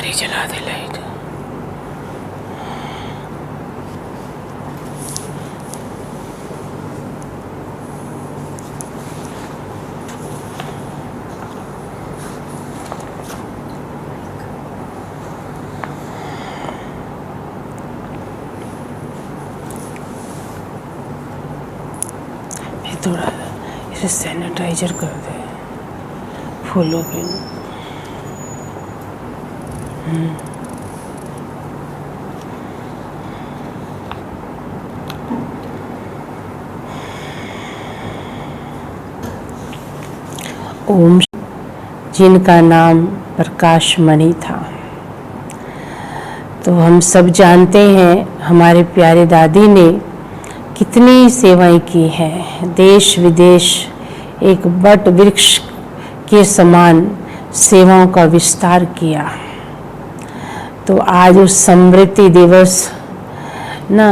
सारी जला दे लाइट। थोड़ा इसे सैनिटाइजर कर दे फूलों के। ओम, जिनका नाम प्रकाश मणि था। तो हम सब जानते हैं हमारे प्यारे दादी ने कितनी सेवाएं की हैं। देश विदेश एक वट वृक्ष के समान सेवाओं का विस्तार किया। तो आज उस स्मृति दिवस ना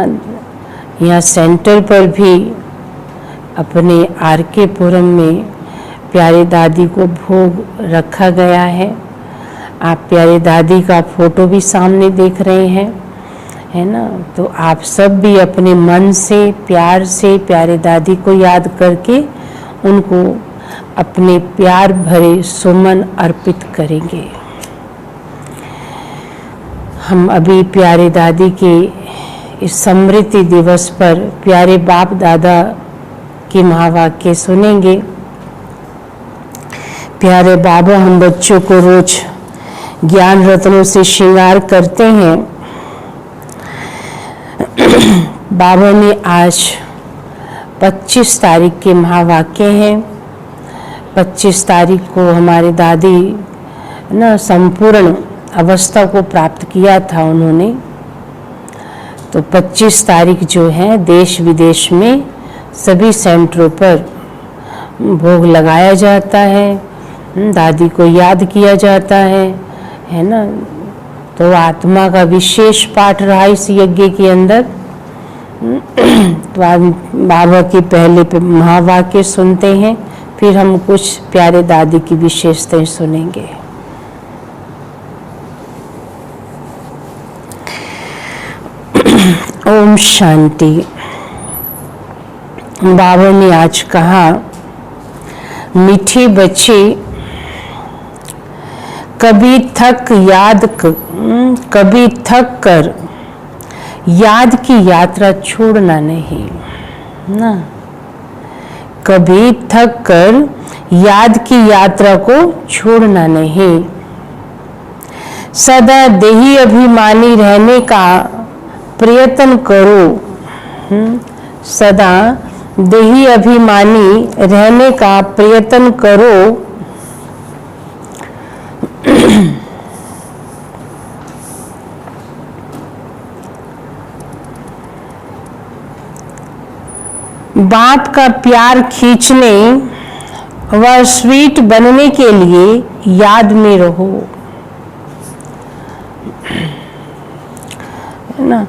यहाँ सेंटर पर भी अपने आर.के. पुरम में प्यारे दादी को भोग रखा गया है। आप प्यारे दादी का फोटो भी सामने देख रहे हैं, है ना। तो आप सब भी अपने मन से प्यार से प्यारे दादी को याद करके उनको अपने प्यार भरे सुमन अर्पित करेंगे। हम अभी प्यारे दादी के इस स्मृति दिवस पर प्यारे बाप दादा के महावाक्य सुनेंगे। प्यारे बाबा, हम बच्चों को रोज ज्ञान रत्नों से श्रृंगार करते हैं। बाबा ने आज 25 तारीख के महावाक्य हैं। 25 तारीख को हमारे दादी ना संपूर्ण अवस्था को प्राप्त किया था उन्होंने। तो 25 तारीख जो है देश विदेश में सभी सेंटरों पर भोग लगाया जाता है, दादी को याद किया जाता है ना। तो आत्मा का विशेष पाठ रहा इस यज्ञ के अंदर। तो आज बाबा के पहले महावाक्य सुनते हैं, फिर हम कुछ प्यारे दादी की विशेषताएं सुनेंगे। ओम शांति। बाबा ने आज कहा, मीठे बच्चे, कभी थक कर याद की यात्रा छोड़ना नहीं ना। कभी थक कर याद की यात्रा को छोड़ना नहीं। सदा देही अभिमानी रहने का प्रयत्न करो। सदा देही अभिमानी रहने का प्रयत्न करो। बाप का प्यार खींचने व स्वीट बनने के लिए याद में रहो, है ना।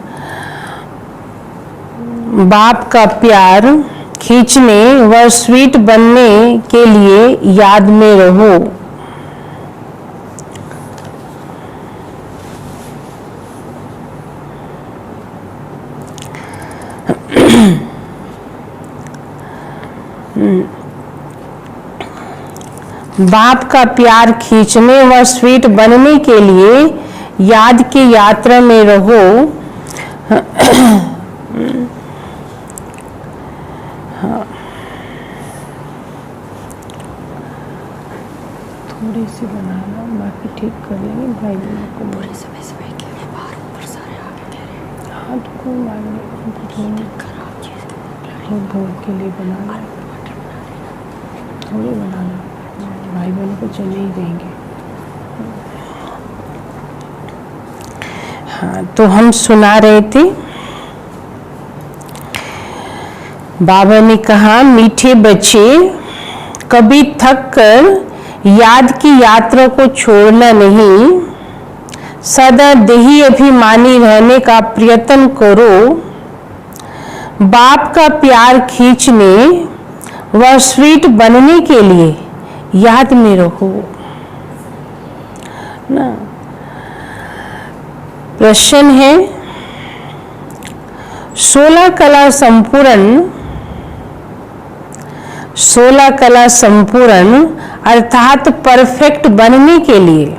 बाप का प्यार खींचने व स्वीट बनने के लिए याद में रहो। बाप का प्यार खींचने व स्वीट बनने के लिए याद की यात्रा में रहो। थोड़ी सी बनाना, बाकी ठीक कर लेंगे भाई बहनों को। पूरे समय से बैठ के बाहर ऊपर सारे आगे कह रहे हैं। हाँ तो कोई बात नहीं, खराब चीज़ भोग के लिए बनाना, थोड़ी बनाना, भाई बहनों को चले ही देंगे। हाँ, तो हम सुना रहे थे, बाबा ने कहा, मीठे बच्चे, कभी थक कर याद की यात्रा को छोड़ना नहीं। सदा देही अभिमानी रहने का प्रयत्न करो। बाप का प्यार खींचने व स्वीट बनने के लिए याद में रहो ना। क्वेश्चन है 16 कला संपूर्ण अर्थात परफेक्ट बनने के लिए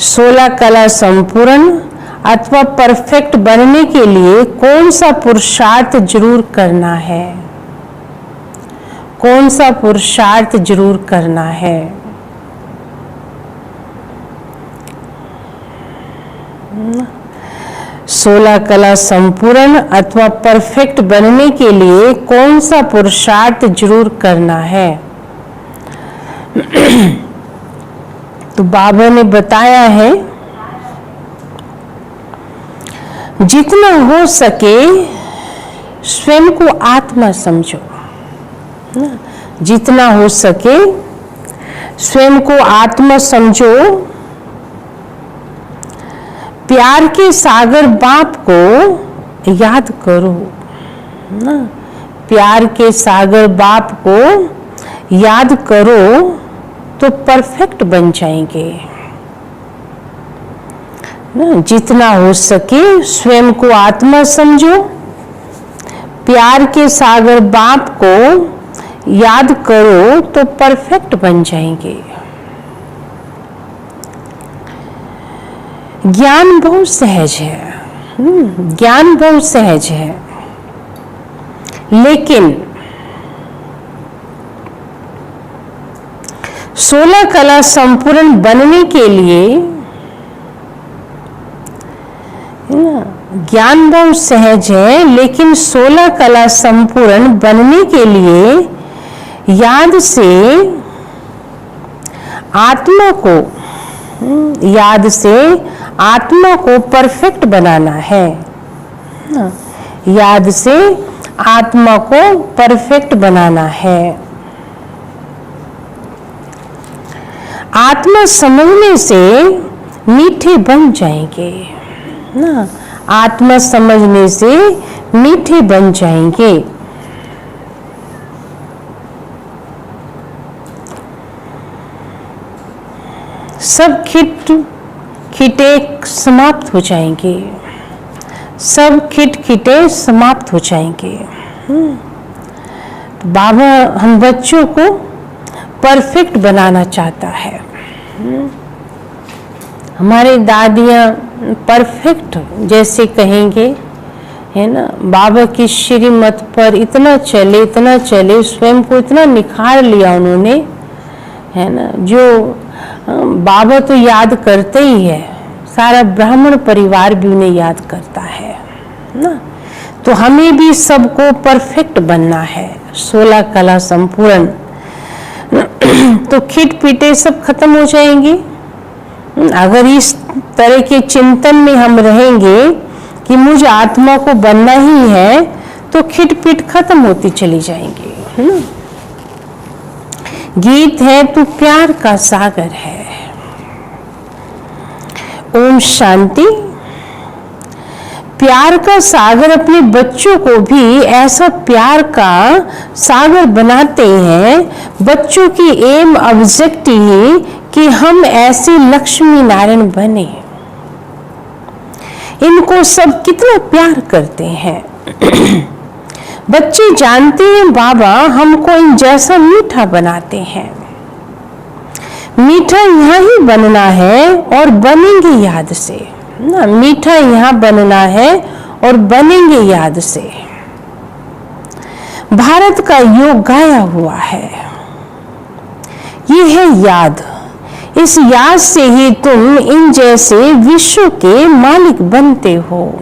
16 कला संपूर्ण अथवा परफेक्ट बनने के लिए कौन सा पुरुषार्थ जरूर करना है? कौन सा पुरुषार्थ जरूर करना है? सोलह कला संपूर्ण अथवा परफेक्ट बनने के लिए कौन सा पुरुषार्थ जरूर करना है? तो बाबा ने बताया है जितना हो सके स्वयं को आत्मा समझो, जितना हो सके स्वयं को आत्मा समझो, प्यार के सागर बाप को याद करो ना, प्यार के सागर बाप को याद करो तो परफेक्ट बन जाएंगे ना। जितना हो सके स्वयं को आत्मा समझो, प्यार के सागर बाप को याद करो तो परफेक्ट बन जाएंगे। ज्ञान बहुत सहज है, ज्ञान बहुत सहज है, लेकिन 16 कला संपूर्ण बनने के लिए ज्ञान बहुत सहज है, लेकिन 16 कला संपूर्ण बनने के लिए याद से आत्मा को, याद से आत्मा को परफेक्ट बनाना है, याद से आत्मा को परफेक्ट बनाना है। आत्मा समझने से मीठे बन जाएंगे ना, आत्मा समझने से मीठे बन जाएंगे। सब खिटे समाप्त हो जाएंगे, सब खिटे समाप्त हो जाएंगे। बाबा हम बच्चों को परफेक्ट बनाना चाहता है। हमारे दादियाँ परफेक्ट जैसे कहेंगे, है ना, बाबा की श्रीमत पर इतना चले, स्वयं को इतना निखार लिया उन्होंने, है ना। जो बाबा तो याद करते ही है, सारा ब्राह्मण परिवार भी उन्हें याद करता है ना। तो हमें भी सबको परफेक्ट बनना है, 16 कला संपूर्ण। तो खिट पीटे सब खत्म हो जाएंगी अगर इस तरह के चिंतन में हम रहेंगे कि मुझे आत्मा को बनना ही है, तो खिट पीट खत्म होती चली जाएंगी, है ना। गीत है तू प्यार का सागर है। ओम शांति। प्यार का सागर अपने बच्चों को भी ऐसा प्यार का सागर बनाते हैं। बच्चों की एम ऑब्जेक्टिव ही कि हम ऐसे लक्ष्मी नारायण बने। इनको सब कितना प्यार करते हैं। बच्चे जानते हैं बाबा हमको इन जैसा मीठा बनाते हैं। मीठा यहाँ ही बनना है और बनेंगे याद से ना, मीठा यहाँ बनना है और बनेंगे याद से। भारत का योग गाया हुआ है, ये है याद। इस याद से ही तुम इन जैसे विश्व के मालिक बनते हो।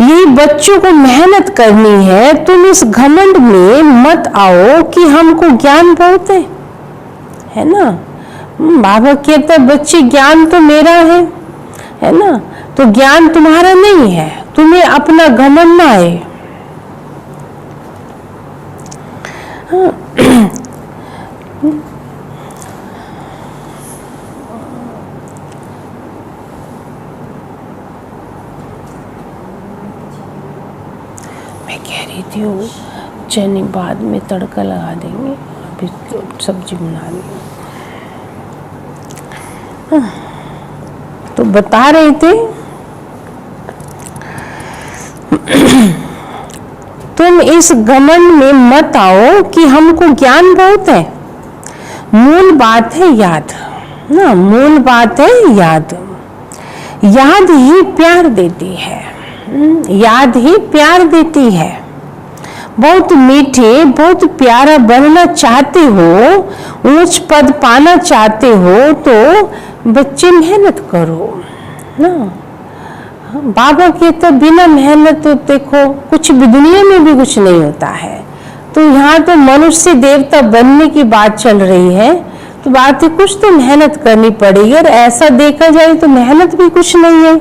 यही बच्चों को मेहनत करनी है। तुम इस घमंड में मत आओ कि हमको ज्ञान बहुत है ना। बाबा कहता बच्चे ज्ञान तो मेरा है ना, तो ज्ञान तुम्हारा नहीं है, तुम्हें अपना घमंड ना आए। मैं कह रही थी वो चने बाद में तड़का लगा देंगे, अभी तो सब्जी बना ली। तो बता रहे थे तुम इस घमंड में मत आओ कि हमको ज्ञान बहुत है। मूल बात है याद ना, मूल बात है याद। याद ही प्यार देती है, याद ही प्यार देती है। बहुत मीठे बहुत प्यारा बनना चाहते हो, ऊंच पद पाना चाहते हो तो बच्चे मेहनत करो ना। बाबा कहते बिना मेहनत तो देखो कुछ भी दुनिया में भी कुछ नहीं होता है। तो यहाँ तो मनुष्य देवता बनने की बात चल रही है, तो बात है कुछ तो मेहनत करनी पड़ेगी। और ऐसा देखा जाए तो मेहनत भी कुछ नहीं है,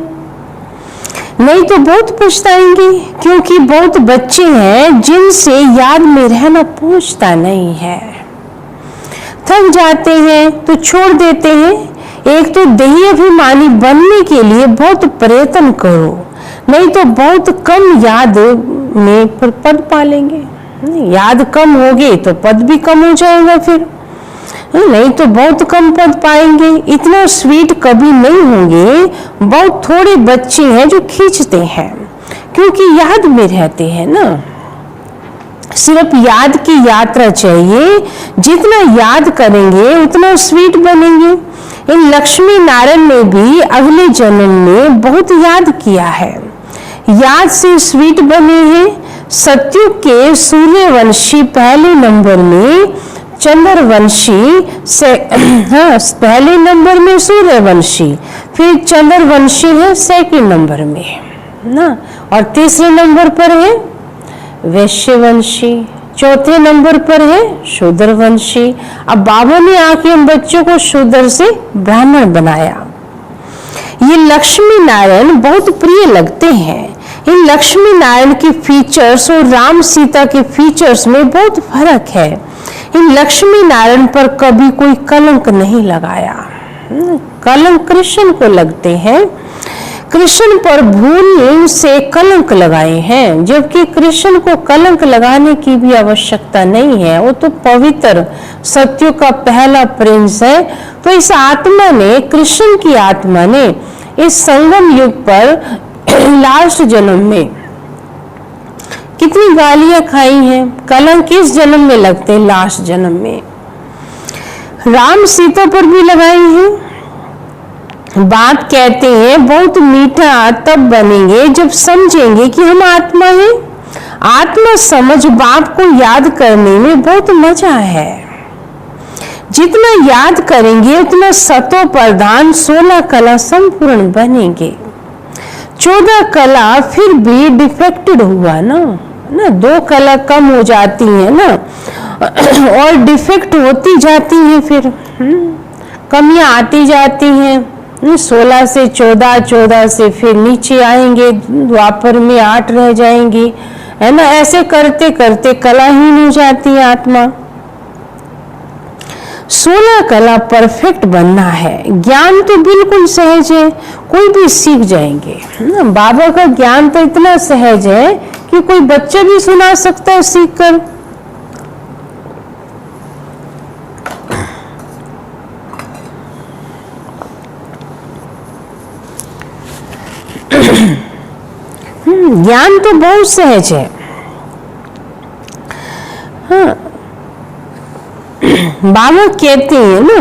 नहीं तो बहुत पछताएंगे, क्योंकि बहुत बच्चे हैं जिनसे याद में रहना पहुंचता नहीं है। थक जाते हैं तो छोड़ देते हैं। एक तो देही अभिमानी बनने के लिए बहुत प्रयत्न करो, नहीं तो बहुत कम याद में पद पालेंगे। याद कम होगी तो पद भी कम हो जाएगा, फिर नहीं तो बहुत कम पद पाएंगे। इतना स्वीट कभी नहीं होंगे। बहुत थोड़े बच्चे हैं जो खींचते हैं, क्योंकि याद में रहते हैं ना। सिर्फ याद की यात्रा चाहिए, जितना याद करेंगे उतना स्वीट बनेंगे। इन लक्ष्मी नारायण ने भी अगले जन्म में बहुत याद किया है, याद से स्वीट बने हैं। सतयुग के सूर्यवंशी पहले नंबर में, चंद्रवंशी से पहले नंबर में सूर्यवंशी, फिर चंद्रवंशी है सेकंड नंबर में ना, और तीसरे नंबर पर है वैश्यवंशी, चौथे नंबर पर है शूद्रवंशी। अब बाबा ने आके इन बच्चों को शूद्र से ब्राह्मण बनाया। ये लक्ष्मी नारायण बहुत प्रिय लगते हैं। इन लक्ष्मी नारायण के फीचर्स और राम सीता के फीचर्स में बहुत फर्क है। इन लक्ष्मी नारायण पर कभी कोई कलंक नहीं लगाया। कलंक कृष्ण को लगते हैं, कृष्ण पर भूल से कलंक लगाए हैं, जबकि कृष्ण को कलंक लगाने की भी आवश्यकता नहीं है। वो तो पवित्र सत्य का पहला प्रिंस है। तो इस आत्मा ने, कृष्ण की आत्मा ने इस संगम युग पर लास्ट जन्म में कितनी गालियां खाई हैं। कलंक किस जन्म में लगते हैं? लास्ट जन्म में। राम सीता पर भी लगाई है। बाप कहते हैं बहुत मीठा तब बनेंगे जब समझेंगे कि हम आत्मा हैं। आत्मा समझ बाप को याद करने में बहुत मजा है। जितना याद करेंगे उतना सतो प्रधान 16 कला संपूर्ण बनेंगे। 14 कला फिर भी डिफेक्टेड हुआ ना, 2 कला कम हो जाती है ना, और डिफेक्ट होती जाती है, फिर कमियां आती जाती हैं। 16 से 14, 14 से फिर नीचे आएंगे, द्वापर में 8 रह जाएंगी, है ना। ऐसे करते करते कलाहीन हो जाती है आत्मा। 16 कला परफेक्ट बनना है। ज्ञान तो बिल्कुल सहज है, कोई भी सीख जाएंगे। बाबा का ज्ञान तो इतना सहज है कि कोई बच्चा भी सुना सकता है सीख कर। ज्ञान तो बहुत सहज है। हाँ, बाबा कहते हैं ना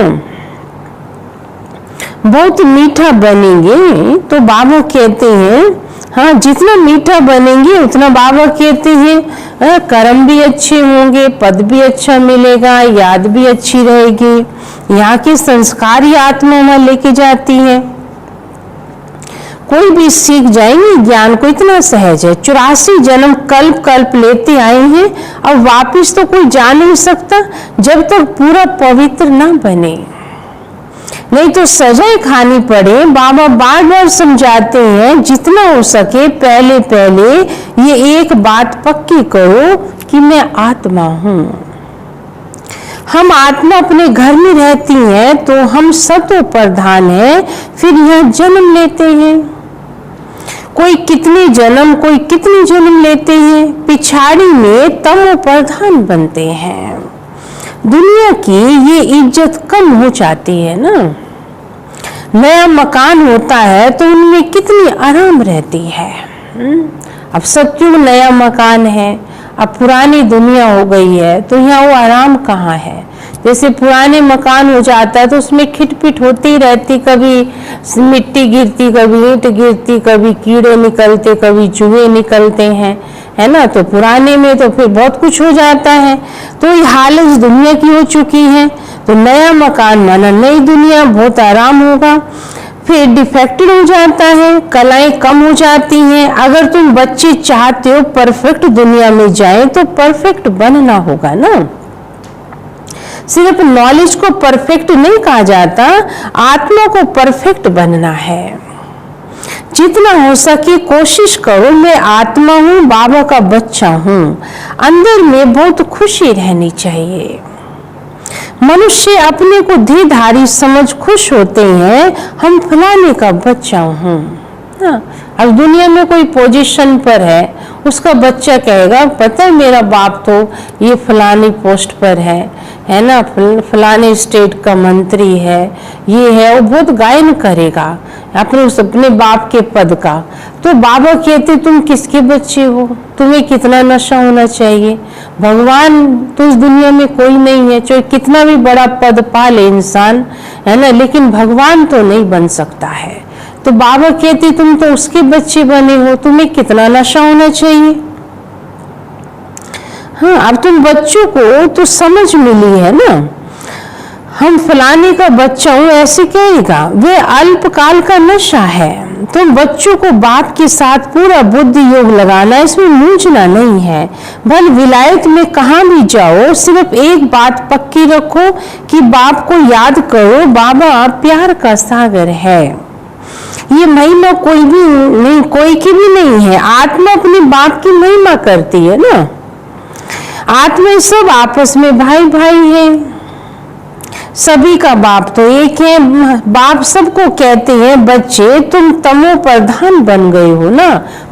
बहुत मीठा बनेंगे, तो बाबा कहते हैं हाँ जितना मीठा बनेंगे उतना, बाबा कहते हैं कर्म भी अच्छे होंगे, पद भी अच्छा मिलेगा, याद भी अच्छी रहेगी। यहाँ के संस्कार ही आत्मा वहां लेके जाती है। कोई भी सीख जाएंगे। ज्ञान को इतना सहज है। 84 जन्म कल्प कल्प लेते आए हैं, अब वापिस तो कोई जा नहीं सकता जब तक पूरा पवित्र ना बने, नहीं तो सजाएं खानी पड़े। बाबा बार बार समझाते हैं जितना हो सके पहले पहले ये एक बात पक्की करो कि मैं आत्मा हूं। हम आत्मा अपने घर में रहती हैं तो हम सतो प्रधान हैं, फिर यह जन्म लेते हैं। कोई कितने जन्म, कोई कितने जन्म लेते हैं, पिछाड़ी में तमो प्रधान बनते हैं। दुनिया की ये इज्जत कम हो जाती है ना। नया मकान होता है तो उनमें कितनी आराम रहती है। अब सत्युग नया मकान है, अब पुरानी दुनिया हो गई है तो यहाँ वो आराम कहाँ है। जैसे पुराने मकान हो जाता है तो उसमें खिटपिट होती रहती, कभी मिट्टी गिरती, कभी ईंट गिरती, कभी कीड़े निकलते, कभी चूहे निकलते हैं, है ना। तो पुराने में तो फिर बहुत कुछ हो जाता है। तो ये हालत इस दुनिया की हो चुकी है। तो नया मकान माना नई दुनिया, बहुत आराम होगा। फिर डिफेक्टेड हो जाता है, कलाएं कम हो जाती हैं। अगर तुम बच्चे चाहते हो परफेक्ट दुनिया में जाए तो परफेक्ट बनना होगा ना। सिर्फ नॉलेज को परफेक्ट नहीं कहा जाता, आत्मा को परफेक्ट बनना है। जितना हो सके कोशिश करो, मैं आत्मा हूँ, बाबा का बच्चा हूँ, अंदर में बहुत खुशी रहनी चाहिए। मनुष्य अपने को धीधारी समझ खुश होते हैं, हम फलाने का बच्चा हूँ। अब दुनिया में कोई पोजीशन पर है, उसका बच्चा कहेगा पता है मेरा बाप तो ये फलानी पोस्ट पर है ना, फलाने स्टेट का मंत्री है, ये है, वो बहुत गायन करेगा अपने बाप के पद का। तो बाबा कहते तुम किसके बच्चे हो, तुम्हें कितना नशा होना चाहिए। भगवान तो इस दुनिया में कोई नहीं है, चाहे कितना भी बड़ा पद पा ले इंसान, है ना, लेकिन भगवान तो नहीं बन सकता है। तो बाबा कहते तुम तो उसके बच्चे बने हो, तुम्हें कितना नशा होना चाहिए। हाँ, अब तुम बच्चों को तो समझ मिली है ना, हम फलाने का बच्चा हूं ऐसे कहेगा, वे अल्पकाल का नशा है। तुम बच्चों को बाप के साथ पूरा बुद्धि योग लगाना, इसमें मूंझना नहीं है। भल विलायत में कहाँ भी जाओ, सिर्फ एक बात पक्की रखो कि बाप को याद करो, बाबा प्यार का सागर है। ये महिमा कोई भी नहीं, कोई की भी नहीं है। आत्मा अपने बाप की महिमा करती है ना। आत्मा सब आपस में भाई भाई है, सभी का बाप तो एक है। बाप सबको कहते हैं बच्चे तुम तमो प्रधान बन गए हो ना,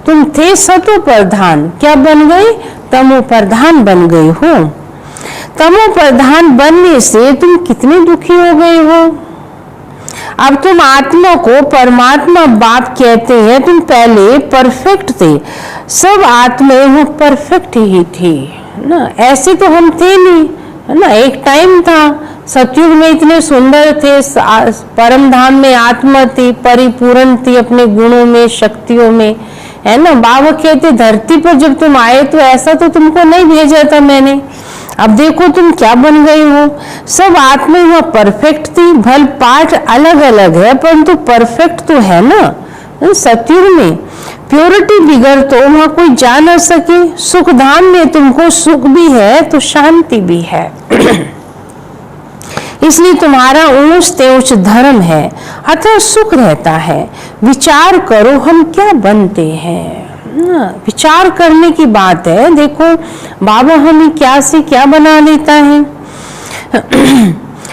तुम थे सतो प्रधान, क्या बन गए, तमो प्रधान बन गए हो। तमो प्रधान बनने से तुम कितने दुखी हो गए हो। अब तुम आत्मा को परमात्मा बाप कहते हैं, तुम पहले परफेक्ट थे, सब आत्माएं वो परफेक्ट ही थी ना, ऐसे तो हम थे नहीं, है ना। एक टाइम था सतयुग में इतने सुंदर थे, परम धाम में आत्मा थी, परिपूर्ण थी अपने गुणों में, शक्तियों में, है ना। बाबा कहते धरती पर जब तुम आए तो ऐसा तो तुमको नहीं भेजा था मैंने, अब देखो तुम क्या बन गए हो। सब आत्मा वह परफेक्ट थी, भल पाठ अलग अलग है परंतु परफेक्ट तो है ना। सतयुग में प्योरिटी बिगड़ तो वहां कोई जा न सके। सुख धाम में तुमको सुख भी है तो शांति भी है। इसलिए तुम्हारा ऊंच तेउच धर्म है, अतः सुख रहता है। विचार करो हम क्या बनते हैं, विचार करने की बात है। देखो बाबा हमें क्या से क्या बना देता है।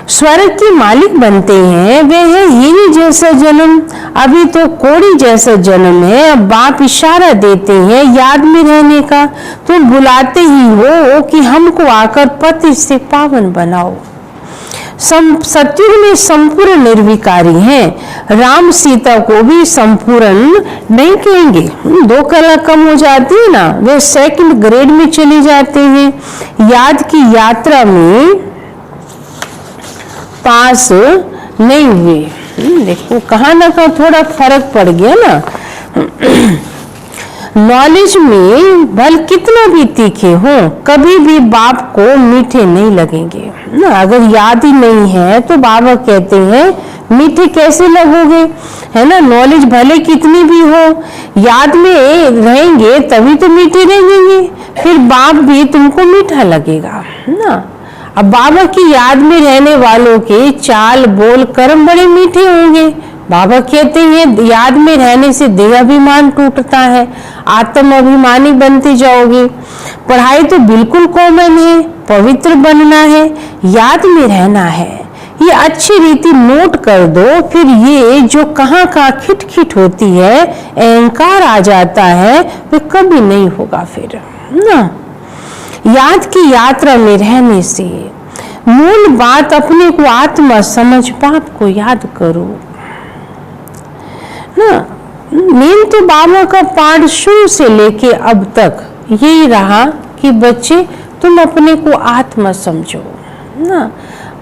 स्वर्ग के मालिक बनते हैं, वे है हीरे जैसा जन्म, अभी तो कोड़ी जैसा जन्म है। अब बाप इशारा देते हैं याद में रहने का, तुम बुलाते ही हो कि हमको आकर पति से पावन बनाओ। सतयुग में संपूर्ण निर्विकारी हैं। राम सीता को भी संपूर्ण नहीं कहेंगे, 2 कला कम हो जाती है ना, वे सेकंड ग्रेड में चले जाते हैं। याद की यात्रा में पास नहीं हुए। देखो कहाँ ना कहाँ थोड़ा फर्क पड़ गया ना। नॉलेज में भल कितना भी तीखे हो, कभी भी बाप को मीठे नहीं लगेंगे ना। अगर याद ही नहीं है तो बाबा कहते हैं मीठे कैसे लगोगे, है ना। नॉलेज भले कितनी भी हो, याद में रहेंगे तभी तो मीठे रहेंगे, फिर बाप भी तुमको मीठा लगेगा ना। अब बाबा की याद में रहने वालों के चाल बोल कर्म बड़े मीठे होंगे। बाबा कहते हैं याद में रहने से देह अभिमान टूटता है, आत्म अभिमानी बनते जाओगे। पढ़ाई तो बिल्कुल कॉमन है, पवित्र बनना है, याद में रहना है, ये अच्छी रीति नोट कर दो। फिर ये जो कहाँ कहाँ खिटखिट होती है, अहंकार आ जाता है, वे कभी नहीं होगा फिर ना। याद की यात्रा में रहने से मूल बात अपने को आत्मा समझ बाप को याद करो। ना। मेन तो बाबा का पाठ शुरू से लेके अब तक यही रहा कि बच्चे तुम अपने को आत्मा समझो ना।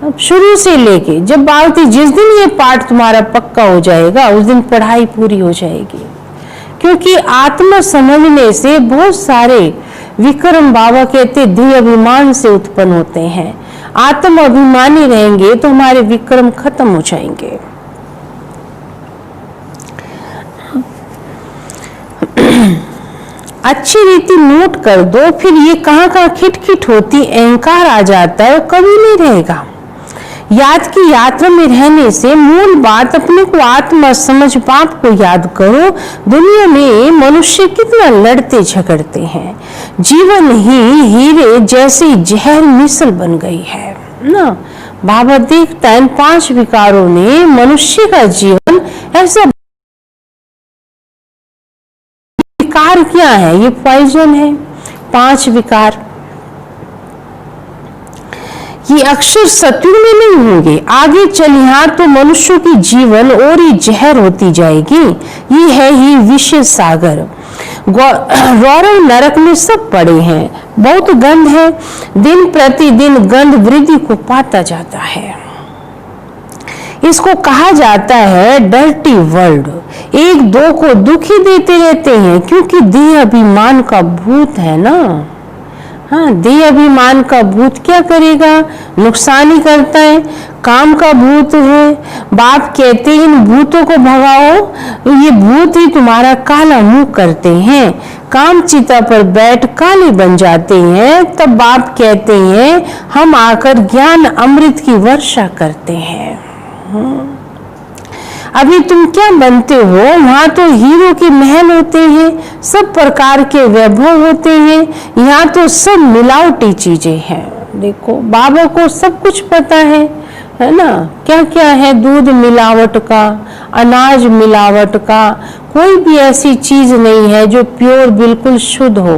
अब शुरू से लेके जब बात थी, जिस दिन ये पाठ तुम्हारा पक्का हो जाएगा उस दिन पढ़ाई पूरी हो जाएगी, क्योंकि आत्मा समझने से बहुत सारे विक्रम बाबा कहते देह अभिमान से उत्पन्न होते हैं। आत्म अभिमानी रहेंगे तो हमारे विक्रम खत्म हो जाएंगे। अच्छी रीति नोट कर दो, फिर ये कहाँ खिटखिट होती, अहंकार आ जाता है, कभी नहीं रहेगा। याद की यात्रा में रहने से मूल बात अपने को आत्मा समझ बाप को याद करो। दुनिया में मनुष्य कितना लड़ते झगड़ते हैं, जीवन ही हीरे जैसे जहर मिसल बन गई है ना। बाबा देखता है इन 5 विकारों ने मनुष्य का जीवन ऐसा, विकार क्या है, ये पॉइजन है। 5 विकार ये अक्षर सत्युग में नहीं होंगे, आगे चलिए तो मनुष्यों की जीवन और ही जहर होती जाएगी। ये है ही विष सागर। गौरव नरक में सब पड़े हैं, बहुत गंध है, दिन प्रतिदिन गंध वृद्धि को पाता जाता है। इसको कहा जाता है डर्टी वर्ल्ड। एक दो को दुखी देते रहते हैं क्योंकि देह अभिमान का भूत है ना। हाँ, देह अभिमान का भूत क्या करेगा, नुकसान ही करता है। काम का भूत है, बाप कहते हैं इन भूतों को भगाओ, ये भूत ही तुम्हारा काला मुंह करते हैं। काम चिता पर बैठ काले बन जाते हैं, तब बाप कहते हैं हम आकर ज्ञान अमृत की वर्षा करते हैं। अभी तुम क्या बनते हो, वहां तो हीरो के महल होते हैं, सब प्रकार के वैभव होते हैं, यहाँ तो सब मिलावटी चीजें हैं। देखो बाबा को सब कुछ पता है ना, क्या क्या है, दूध मिलावट का, अनाज मिलावट का, कोई भी ऐसी चीज नहीं है जो प्योर बिल्कुल शुद्ध हो।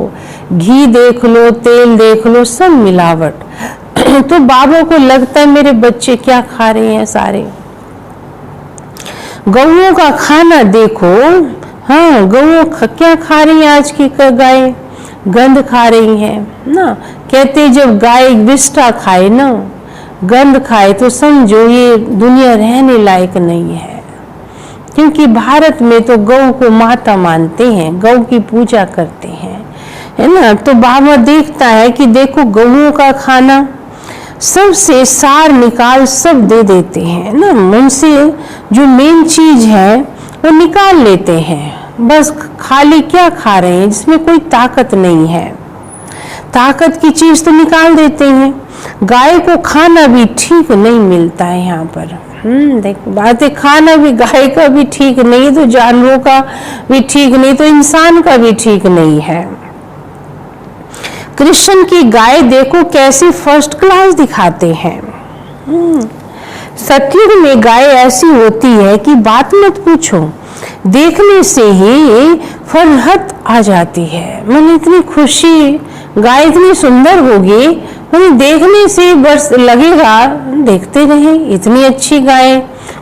घी देख लो, तेल देख लो, सब मिलावट। तो बाबा को लगता है मेरे बच्चे क्या खा रहे हैं सारे। गौओं का खाना देखो, हाँ गौओं क्या खा रही है आज की गाय, गंध खा रही है ना। कहते जब गाय विष्ठा खाए ना, गंध खाए, तो समझो ये दुनिया रहने लायक नहीं है। क्योंकि भारत में तो गौ को माता मानते हैं, गौ की पूजा करते हैं, है ना। तो बाबा देखता है कि देखो गौओं का खाना सबसे सार निकाल सब दे देते हैं ना, मन से जो मेन चीज है वो निकाल लेते हैं। बस खाली क्या खा रहे हैं जिसमें कोई ताकत नहीं है, ताकत की चीज तो निकाल देते हैं। गाय को खाना भी ठीक नहीं मिलता है यहाँ पर। देखो बात है, खाना भी गाय का भी ठीक नहीं, तो जानवरों का भी ठीक नहीं, तो इंसान का भी ठीक नहीं है। कृष्ण की गाय देखो कैसी फर्स्ट क्लास दिखाते हैं। सतयुग में गाय ऐसी होती है कि बात मत पूछो, देखने से ही फरहत आ जाती है। मन इतनी खुशी, गाय इतनी सुंदर होगी, मन देखने से बस लगेगा देखते रहे, इतनी अच्छी गाय।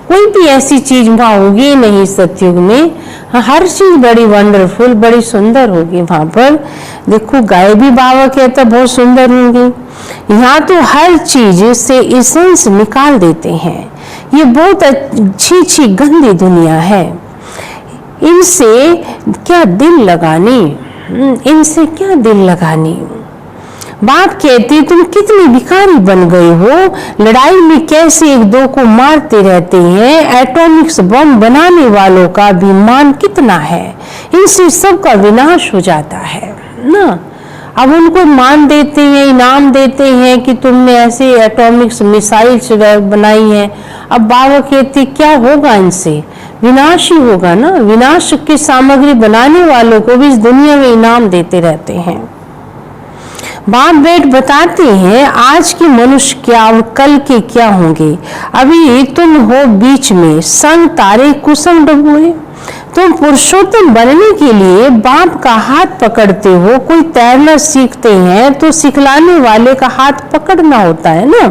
कोई भी ऐसी चीज वहां होगी नहीं सतयुग में, हर चीज बड़ी वंडरफुल, बड़ी सुंदर होगी वहां पर। देखो गाय भी बाबा कहता बहुत सुंदर होंगी। यहाँ तो हर चीज से एसेंस निकाल देते हैं। ये बहुत अच्छी गंदी दुनिया है, इनसे क्या दिल लगानी, इनसे क्या दिल लगानी। बाप कहते तुम कितनी भिखारी बन गए हो, लड़ाई में कैसे एक दो को मारते रहते हैं। एटॉमिक्स बम बनाने वालों का भी मान कितना है, इनसे सबका विनाश हो जाता है ना। अब उनको मान देते हैं, इनाम देते हैं कि तुमने ऐसे एटॉमिक्स मिसाइल्स बनाई है। अब बाबा कहते क्या होगा, इनसे विनाश ही होगा ना। विनाश की सामग्री बनाने वालों को भी इस दुनिया में इनाम देते रहते हैं। बाप बेट बताते हैं आज के मनुष्य क्या और कल के क्या होंगे। अभी तुम हो बीच में, संग तारे कुसुम डुबोए। तुम पुरुषोत्तम बनने के लिए बाप का हाथ पकड़ते हो। कोई तैरना सीखते हैं तो सिखलाने वाले का हाथ पकड़ना होता है ना।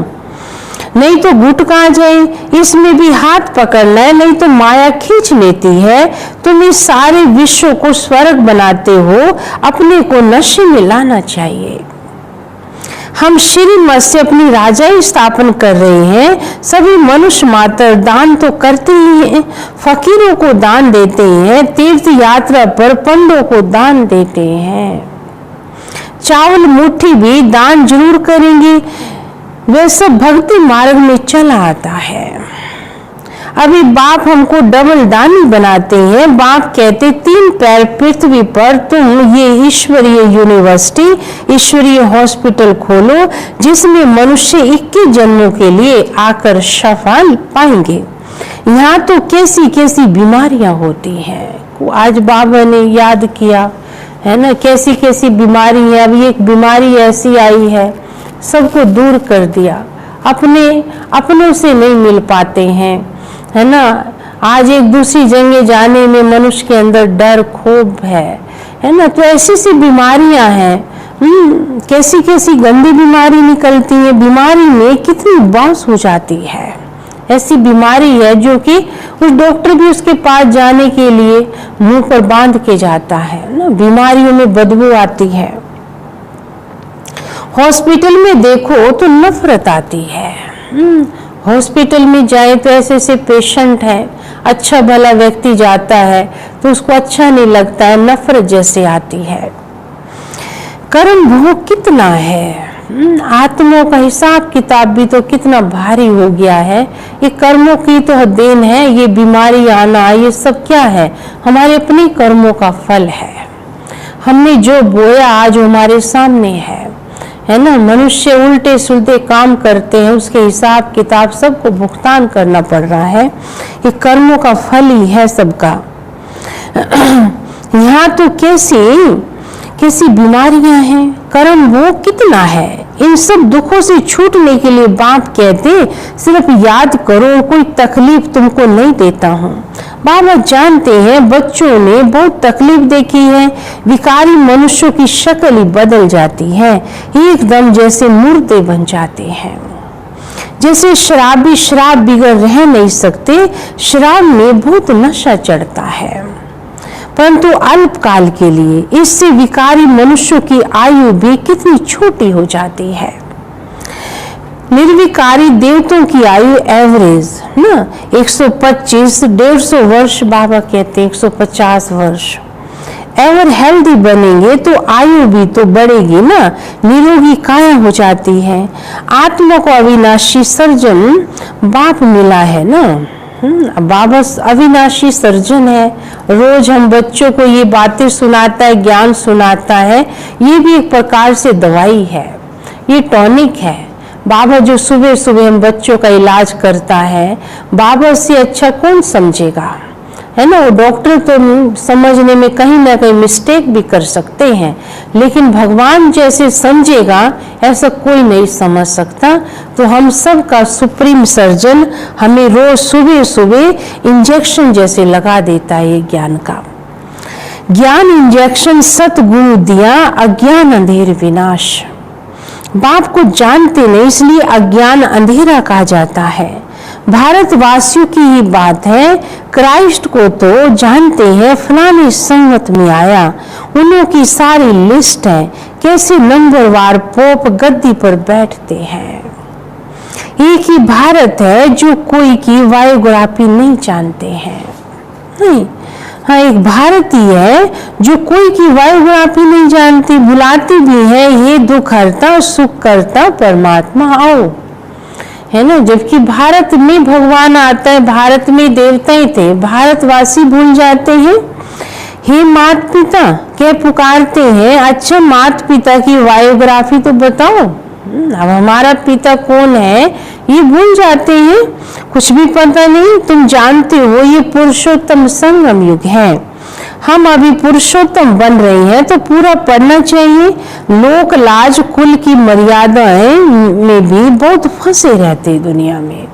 नहीं तो गुटका जाए, इसमें भी हाथ पकड़ना है, नहीं तो माया खींच लेती है। तुम इस सारे विश्व को स्वर्ग बनाते हो, अपने को नशे में लाना चाहिए। हम श्रीमत से अपनी राजाई स्थापन कर रहे हैं। सभी मनुष्य मात्र दान तो करते ही हैं, फकीरों को दान देते हैं, तीर्थ यात्रा पर पंडों को दान देते हैं, चावल मुट्ठी भी दान जरूर करेंगे। वह सब भक्ति मार्ग में चला आता है। अभी बाप हमको डबल दानी बनाते हैं। बाप कहते 3 पैर पृथ्वी पर तुम ये ईश्वरीय यूनिवर्सिटी, ईश्वरीय हॉस्पिटल खोलो, जिसमें मनुष्य 21 जन्मों के लिए आकर शफा पाएंगे। यहाँ तो कैसी कैसी बीमारियां होती हैं। आज बाबा ने याद किया है ना, कैसी कैसी बीमारी है। अभी एक बीमारी ऐसी आई है, सबको दूर कर दिया, अपनों से नहीं मिल पाते हैं, है ना। आज एक दूसरी जगह जाने में मनुष्य के अंदर डर खूब है ना। तो ऐसी सी बीमारियां हैं, कैसी कैसी गंदी बीमारी निकलती है। बीमारी में कितनी बांस हो जाती है। ऐसी बीमारी है जो कि उस डॉक्टर भी उसके पास जाने के लिए मुंह पर बांध के जाता है ना। बीमारियों में बदबू आती है। हॉस्पिटल में देखो तो नफरत आती है। हॉस्पिटल में जाए तो ऐसे ऐसे पेशेंट है, अच्छा भला व्यक्ति जाता है तो उसको अच्छा नहीं लगता है, नफरत जैसे आती है। कर्म भोग कितना है, आत्माओं का हिसाब किताब भी तो कितना भारी हो गया है। ये कर्मों की तो देन है। ये बीमारी आना, ये सब क्या है, हमारे अपने कर्मों का फल है। हमने जो बोया आज हमारे सामने है ना। मनुष्य उल्टे सुलटे काम करते हैं, उसके हिसाब किताब सबको भुगतान करना पड़ रहा है। ये कर्मों का फल ही है सबका। यहाँ तो कैसी बीमारियां हैं, कर्म वो कितना है। इन सब दुखों से छूटने के लिए बाप कहते सिर्फ याद करो, कोई तकलीफ तुमको नहीं देता हूँ। बाबा जानते हैं बच्चों ने बहुत तकलीफ देखी है। विकारी मनुष्यों की शक्ल ही बदल जाती है, एकदम जैसे मुर्दे बन जाते हैं। जैसे शराबी शराब बिगड़ रह नहीं सकते, शराब में बहुत नशा चढ़ता है, परंतु अल्पकाल के लिए। इससे विकारी मनुष्यों की आयु भी कितनी छोटी हो जाती है। निर्विकारी देवताओं की आयु एवरेज ना 125-150 वर्ष, बाबा कहते हैं 150 वर्ष। एवर हेल्दी बनेंगे तो आयु भी तो बढ़ेगी ना, निरोगी काया हो जाती है। आत्मा को अविनाशी सर्जन बाप मिला है ना। बाबा अविनाशी सर्जन है। रोज हम बच्चों को ये बातें सुनाता है, ज्ञान सुनाता है। ये भी एक प्रकार से दवाई है, ये टॉनिक है। बाबा जो सुबह सुबह हम बच्चों का इलाज करता है, बाबा से अच्छा कौन समझेगा, है ना। वो डॉक्टर तो समझने में कहीं ना कहीं मिस्टेक भी कर सकते हैं, लेकिन भगवान जैसे समझेगा ऐसा कोई नहीं समझ सकता। तो हम सब का सुप्रीम सर्जन हमें रोज सुबह सुबह इंजेक्शन जैसे लगा देता है ये ज्ञान का। ज्ञान इंजेक्शन सतगुरु दिया, अज्ञान अंधेर विनाश। बाप को जानते नहीं, इसलिए अज्ञान अंधेरा कहा जाता है। भारतवासियों की ही बात है, क्राइस्ट को तो जानते हैं, फलाने संगत में आया, उन्हों की सारी लिस्ट है, कैसे नंबरवार पोप गद्दी पर बैठते हैं। एक ही भारत है जो कोई की बायोग्राफी नहीं जानते हैं। नहीं, हाँ, एक भारतीय है जो कोई की बायोग्राफी नहीं जानती, बुलाती भी है, ये दुख हरता सुख करता परमात्मा आओ, है ना। जबकि भारत में भगवान आता है, भारत में देवताएं थे, भारतवासी भूल जाते हैं। हे माता पिता क्या पुकारते हैं, अच्छा माता पिता की बायोग्राफी तो बताओ। अब हमारा पिता कौन है ये भूल जाते हैं, कुछ भी पता नहीं। तुम जानते हो ये पुरुषोत्तम संगम युग है, हम अभी पुरुषोत्तम बन रहे हैं, तो पूरा पढ़ना चाहिए। लोक लाज कुल की मर्यादाएं में भी बहुत फंसे रहते दुनिया में।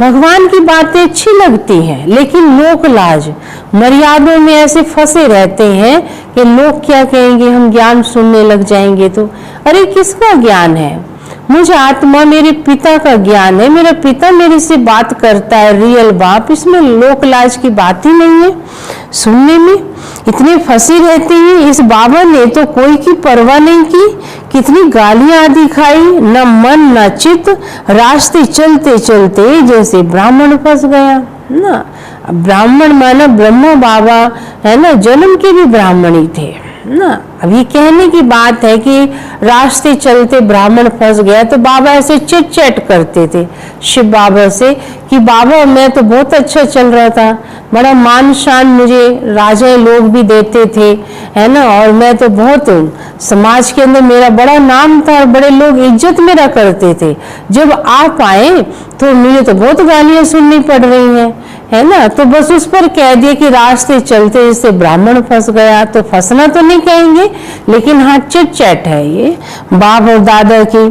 भगवान की बातें अच्छी लगती हैं, लेकिन लोक लाज मर्यादों में ऐसे फंसे रहते हैं कि लोग क्या कहेंगे, हम ज्ञान सुनने लग जाएंगे तो। अरे किसका ज्ञान है, मुझे आत्मा मेरे पिता का ज्ञान है, मेरा पिता मेरे से बात करता है, रियल बाप। इसमें लोक लाज की बात ही नहीं है। सुनने में इतने फंसे रहते हैं। इस बाबा ने तो कोई की परवाह नहीं की, कितनी गालियां आदि खाई, न मन न चित, रास्ते चलते चलते जैसे ब्राह्मण फंस गया ना। ब्राह्मण माना ब्रह्मा बाबा है ना, जन्म के भी ब्राह्मण ही थे ना। अभी कहने की बात है कि रास्ते चलते ब्राह्मण फंस गया, तो बाबा ऐसे चिट चैट करते थे शिव बाबा से कि बाबा मैं तो बहुत अच्छा चल रहा था, बड़ा मान शान मुझे राजा लोग भी देते थे है ना, और मैं तो बहुत समाज के अंदर मेरा बड़ा नाम था, बड़े लोग इज्जत मेरा करते थे। जब आप आए तो मुझे तो बहुत गालियां सुननी पड़ रही हैं है ना। तो बस उस पर कह दिया कि रास्ते चलते जैसे ब्राह्मण फंस गया। तो फंसना तो नहीं कहेंगे, लेकिन हाँ चिट चैट है ये बाप और दादा की।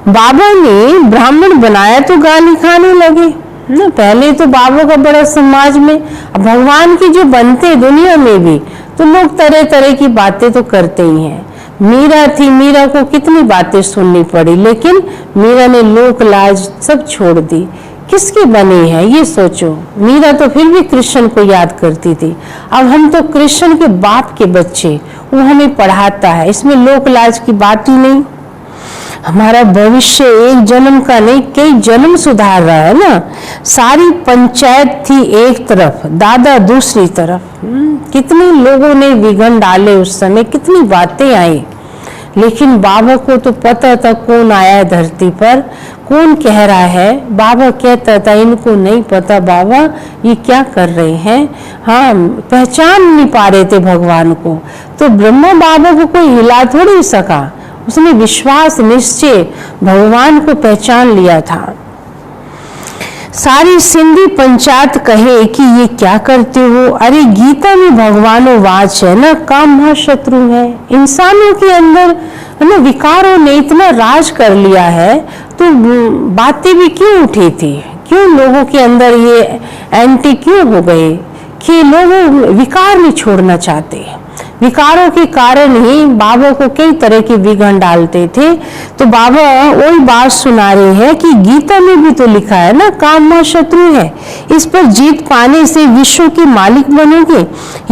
बाबा ने ब्राह्मण बनाया तो गाली खाने लगे ना। पहले तो बाबा का बड़ा समाज में, अब भगवान के जो बनते दुनिया में भी तो लोग तरह तरह की बातें तो करते ही हैं। मीरा थी, मीरा को कितनी बातें सुननी पड़ी, लेकिन मीरा ने लोक लाज सब छोड़ दी। किसकी बनी है ये सोचो। मीरा तो फिर भी कृष्ण को याद करती थी। अब हम तो कृष्ण के बाप के बच्चे, वो हमें पढ़ाता है, इसमें लोक लाज की बात ही नहीं। हमारा भविष्य एक जन्म का नहीं, कई जन्म सुधार रहा है ना। सारी पंचायत थी एक तरफ, दादा दूसरी तरफ। कितने लोगों ने विघन डाले उस समय, कितनी बातें आई, लेकिन बाबा को तो पता था कौन आया है धरती पर, कौन कह रहा है। बाबा कहता था इनको नहीं पता बाबा ये क्या कर रहे हैं। हाँ, पहचान नहीं पा रहे थे भगवान को। तो ब्रह्मा बाबा को कोई हिला थोड़ी सका, उसने विश्वास निश्चय भगवान को पहचान लिया था। सारी सिंधी पंचायत कहे कि ये क्या करते हो। अरे गीता में भगवानो वाच है ना, काम महाशत्रु है। इंसानों के अंदर ना विकारों ने इतना राज कर लिया है, तो बातें भी क्यों उठी थी, क्यों लोगों के अंदर ये एंटी क्यों हो गए कि लोग विकार नहीं छोड़ना चाहते। विकारों के कारण ही बाबा को कई तरह के विघन डालते थे। तो बाबा वही बात सुना रहे हैं कि गीता में भी तो लिखा है ना, काम महाशत्रु है, इस पर जीत पाने से विश्व के मालिक बनोगे।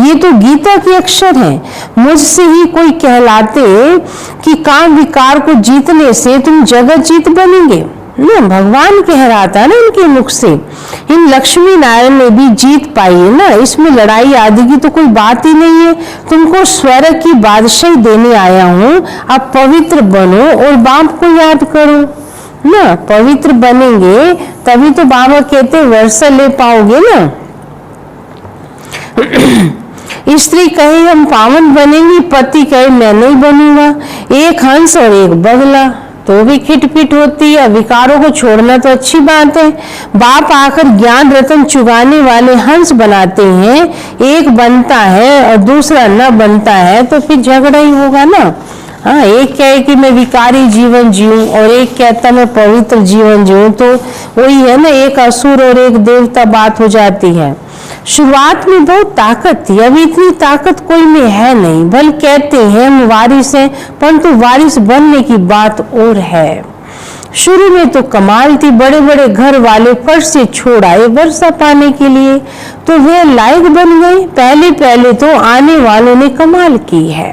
ये तो गीता के अक्षर हैं। मुझसे ही कोई कहलाते कि काम विकार को जीतने से तुम जगत जीत बनेंगे ना, भगवान कह रहा था ना इनके मुख से। इन लक्ष्मी नारायण ने भी जीत पाई है ना, इसमें लड़ाई आदि की तो कोई बात ही नहीं है। तुमको स्वर्ग की बादशाही देने आया हूँ, अब पवित्र बनो और बाप को याद करो ना। पवित्र बनेंगे तभी तो बाबा कहते वर्षा ले पाओगे ना। स्त्री कहे हम पावन बनेंगे, पति कहे मैं नहीं बनूंगा। एक हंस और एक बगला तो भी खिटपिट होती है। विकारों को छोड़ना तो अच्छी बात है। बाप आकर ज्ञान रतन चुगाने वाले हंस बनाते हैं, एक बनता है और दूसरा न बनता है तो फिर झगड़ा ही होगा ना। हाँ, एक कहे कि मैं विकारी जीवन जीऊं और एक कहता मैं पवित्र जीवन जीऊं, तो वही है ना, एक असुर और एक देवता बात हो जाती है। शुरुआत में बहुत ताकत थी, अभी इतनी ताकत कोई में है नहीं। भले कहते हैं हम वारिस हैं, परंतु वारिस बनने की बात और है। शुरू में तो कमाल थी, बड़े बड़े घर वाले फर्श से छोड़ आए वर्षा पाने के लिए, तो वे लायक बन गए। पहले पहले तो आने वालों ने कमाल की है,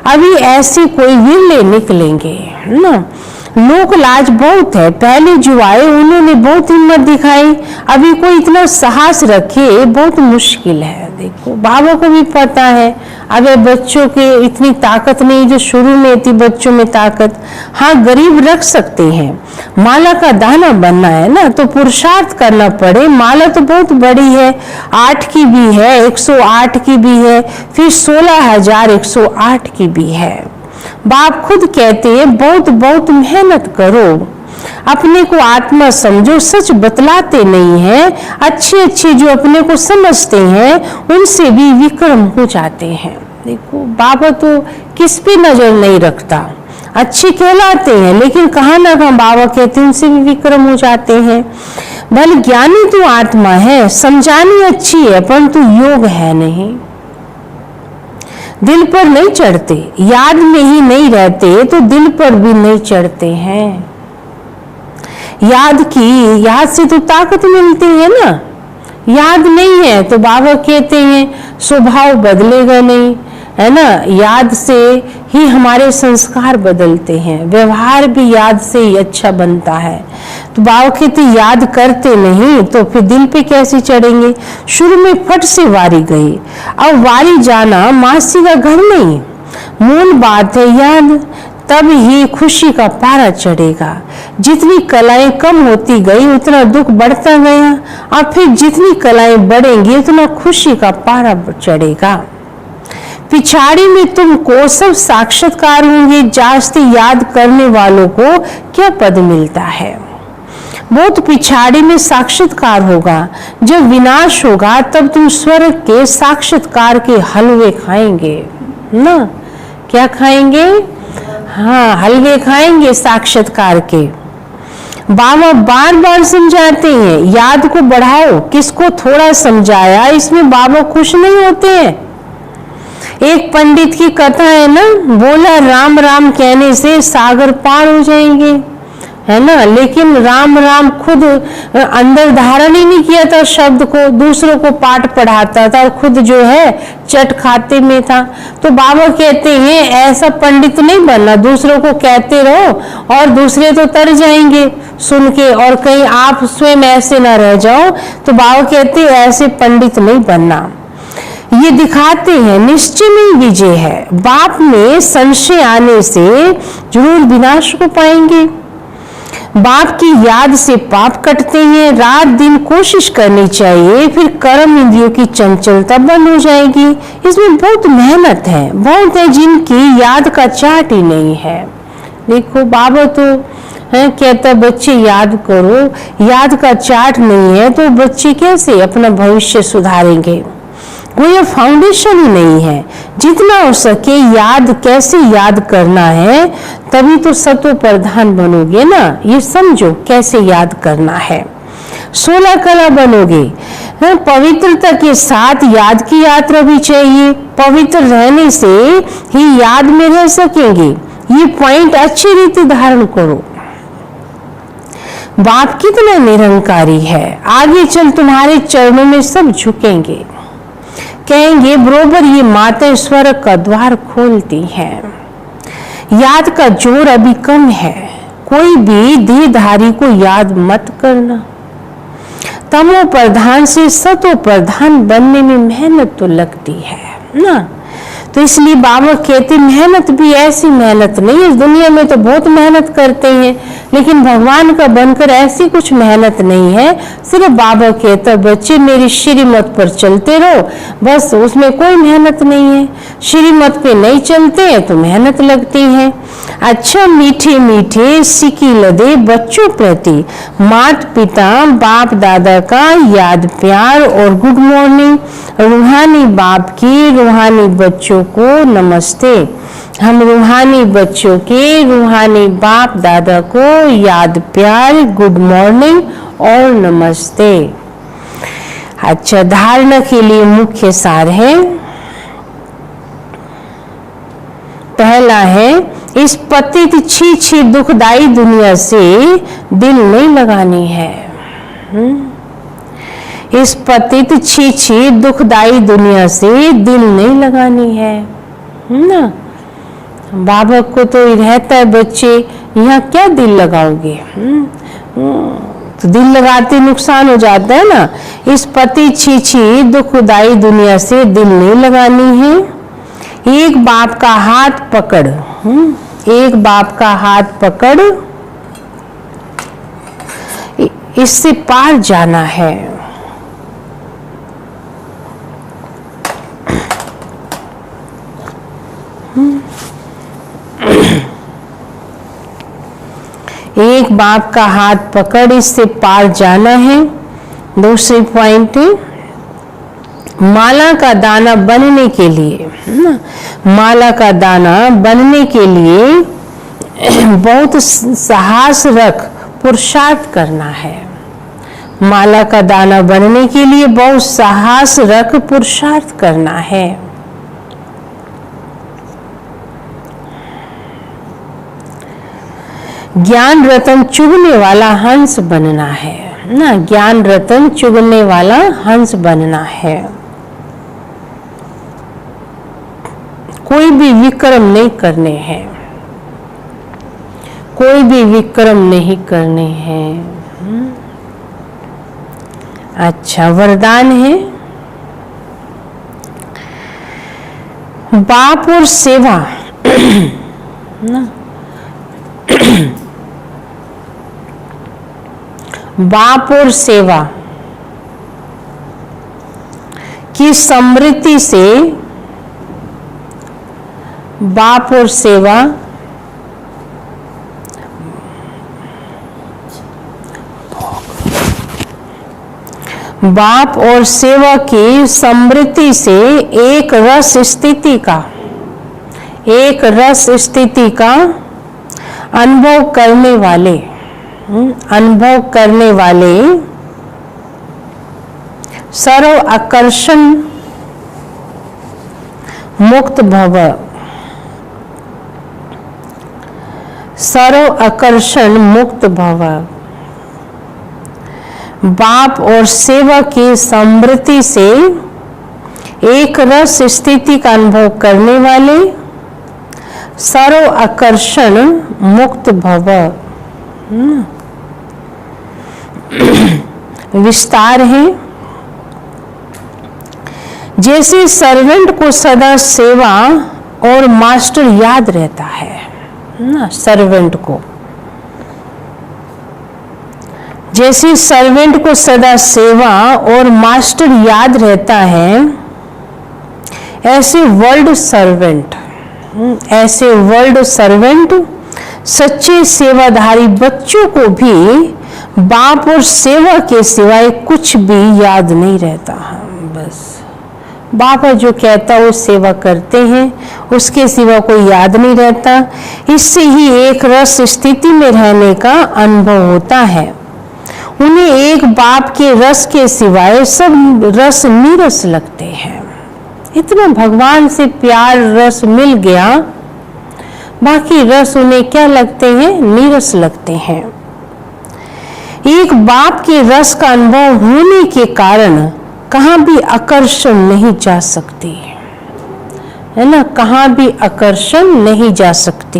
अभी ऐसे कोई विरले निकलेंगे ना। लोक लाज बहुत है, पहले जो आए उन्होंने बहुत हिम्मत दिखाई, अभी कोई इतना साहस रखे बहुत मुश्किल है। देखो बाबा को भी पता है, अब बच्चों के इतनी ताकत नहीं जो शुरू में थी बच्चों में ताकत। हाँ, गरीब रख सकते हैं, माला का दाना बनना है ना तो पुरुषार्थ करना पड़े। माला तो बहुत बड़ी है, 8 की भी है, 108 की भी है, फिर 16,108 की भी है। बाप खुद कहते हैं बहुत बहुत मेहनत करो, अपने को आत्मा समझो, सच बतलाते नहीं हैं। अच्छे अच्छे जो अपने को समझते हैं उनसे भी विक्रम हो जाते हैं। देखो बाबा तो किस पे नजर नहीं रखता, अच्छे कहलाते हैं लेकिन कहाँ ना कहाँ बाबा कहते हैं उनसे भी विक्रम हो जाते हैं। भले ज्ञानी तो आत्मा है, समझानी अच्छी है परंतु योग है नहीं। दिल पर नहीं चढ़ते, याद में ही नहीं रहते तो दिल पर भी नहीं चढ़ते हैं। याद से तो ताकत मिलती है ना, याद नहीं है तो बाबा कहते हैं स्वभाव बदलेगा नहीं, है ना। याद से ही हमारे संस्कार बदलते हैं, व्यवहार भी याद से ही अच्छा बनता है। तो बाबा कहते याद करते नहीं तो फिर दिल पे कैसे चढ़ेंगे। शुरू में फट से वारी गई, अब वारी जाना मासी का घर नहीं, मूल बात है याद, तब ही खुशी का पारा चढ़ेगा। जितनी कलाएं कम होती गई उतना दुख बढ़ता गया, और फिर जितनी कलाएं बढ़ेंगी उतना खुशी का पारा चढ़ेगा। पिछाड़ी में तुमको सब साक्षात्कार होंगे, जास्ती याद करने वालों को क्या पद मिलता है। बहुत पिछाड़ी में साक्षात्कार होगा, जब विनाश होगा तब तुम स्वर्ग के साक्षात्कार के हलवे खाएंगे ना। क्या खाएंगे? हाँ, हलवे खाएंगे साक्षात्कार के। बाबा बार बार समझाते हैं याद को बढ़ाओ। किसको थोड़ा समझाया इसमें बाबा खुश नहीं होते हैं। एक पंडित की कथा है ना, बोला राम राम कहने से सागर पार हो जाएंगे, है ना। लेकिन राम राम खुद अंदर धारण ही नहीं किया था शब्द को, दूसरों को पाठ पढ़ाता था और खुद जो है चट खाते में था। तो बाबा कहते हैं ऐसा पंडित नहीं बनना, दूसरों को कहते रहो और दूसरे तो तर जाएंगे सुन के, और कहीं आप स्वयं ऐसे ना रह जाओ। तो बाबा कहते हैं ऐसे पंडित नहीं बनना। ये दिखाते हैं निश्चय में विजय है। बाप में संशय आने से जरूर विनाश को पाएंगे। बाप की याद से पाप कटते हैं। रात दिन कोशिश करनी चाहिए, फिर कर्म इंद्रियों की चंचलता बंद हो जाएगी। इसमें बहुत मेहनत है, बहुत है जिनकी याद का चार्ट ही नहीं है। देखो बाबा तो है कहता बच्चे याद करो, याद का चार्ट नहीं है तो बच्चे कैसे अपना भविष्य सुधारेंगे। कोई फाउंडेशन ही नहीं है। जितना हो सके याद, कैसे याद करना है, तभी तो सत्व प्रधान बनोगे ना। ये समझो कैसे याद करना है। 16 कला बनोगे। पवित्रता के साथ याद की यात्रा भी चाहिए। पवित्र रहने से ही याद में रह सकेंगे। ये पॉइंट अच्छी रीति धारण करो। बाप कितना निरंकारी है, आगे चल तुम्हारे चरणों में सब झुकेंगे, कहेंगे बरोबर ये माता स्वर्ग का द्वार खोलती हैं। याद का जोर अभी कम है। कोई भी देहधारी को याद मत करना। तमो प्रधान से सतो प्रधान बनने में मेहनत तो लगती है ना। तो इसलिए बाबा कहते मेहनत भी ऐसी मेहनत नहीं है। इस दुनिया में तो बहुत मेहनत करते हैं, लेकिन भगवान का बनकर ऐसी कुछ मेहनत नहीं है। सिर्फ बाबा कहता बच्चे मेरी श्रीमत पर चलते रहो, बस उसमें कोई मेहनत नहीं है। श्रीमत पे नहीं चलते हैं तो मेहनत लगती है। अच्छा मीठे मीठे सिकी लदे बच्चों प्रति माता पिता बाप दादा का याद प्यार और गुड मॉर्निंग। रूहानी बाप की रूहानी बच्चों को नमस्ते। हम रूहानी बच्चों के रूहानी बाप दादा को याद प्यार गुड मॉर्निंग और नमस्ते। अच्छा, धारणा के लिए मुख्य सार है। पहला है इस पतित छी छी दुखदाई दुनिया से दिल नहीं लगानी है। इस पतित छी छी दुखदाई दुनिया से दिल नहीं लगानी है ना। बाबा को तो रहता है बच्चे यहाँ क्या दिल लगाओगे, तो दिल लगाते नुकसान हो जाता है ना। इस पति छी छी दुखदाई दुनिया से दिल नहीं लगानी है। एक बाप का हाथ पकड़, एक बाप का हाथ पकड़, इससे पार जाना है। एक बाप का हाथ पकड़, इससे पार जाना है। दूसरी पॉइंट है माला का दाना बनने के लिए, माला का दाना बनने के लिए बहुत साहस रख पुरुषार्थ करना है। माला का दाना बनने के लिए बहुत साहस रख पुरुषार्थ करना है। ज्ञान रतन चुगने वाला हंस बनना है ना, ज्ञान रतन चुगने वाला हंस बनना है। कोई भी विक्रम नहीं करने हैं, कोई भी विक्रम नहीं करने हैं। अच्छा, वरदान है बाप और सेवा ना, बाप और सेवा की समृद्धि से, बाप और सेवा, बाप और सेवा की समृद्धि से एक रस स्थिति का, एक रस स्थिति का अनुभव करने वाले, अनुभव करने वाले सर्व आकर्षण मुक्त भव, सर्व आकर्षण मुक्त भव। बाप और सेवा की समृद्धि से एक रस स्थिति का अनुभव करने वाले सर्व आकर्षण मुक्त भव। विस्तार है, जैसे सर्वेंट को सदा सेवा और मास्टर याद रहता है ना, सर्वेंट को, जैसे सर्वेंट को सदा सेवा और मास्टर याद रहता है, ऐसे वर्ल्ड सर्वेंट, ऐसे वर्ल्ड सर्वेंट सच्चे सेवाधारी बच्चों को भी बाप और सेवा के सिवाय कुछ भी याद नहीं रहता। बस बाबा जो कहता है वो सेवा करते हैं, उसके सिवा कोई याद नहीं रहता। इससे ही एक रस स्थिति में रहने का अनुभव होता है। उन्हें एक बाप के रस के सिवाय सब रस नीरस लगते हैं। इतना भगवान से प्यार रस मिल गया, बाकी रस उन्हें क्या लगते हैं? नीरस लगते हैं। एक बाप के रस का अनुभव होने के कारण कहाँ भी आकर्षण नहीं जा सकती, है ना, कहाँ भी आकर्षण नहीं जा सकती।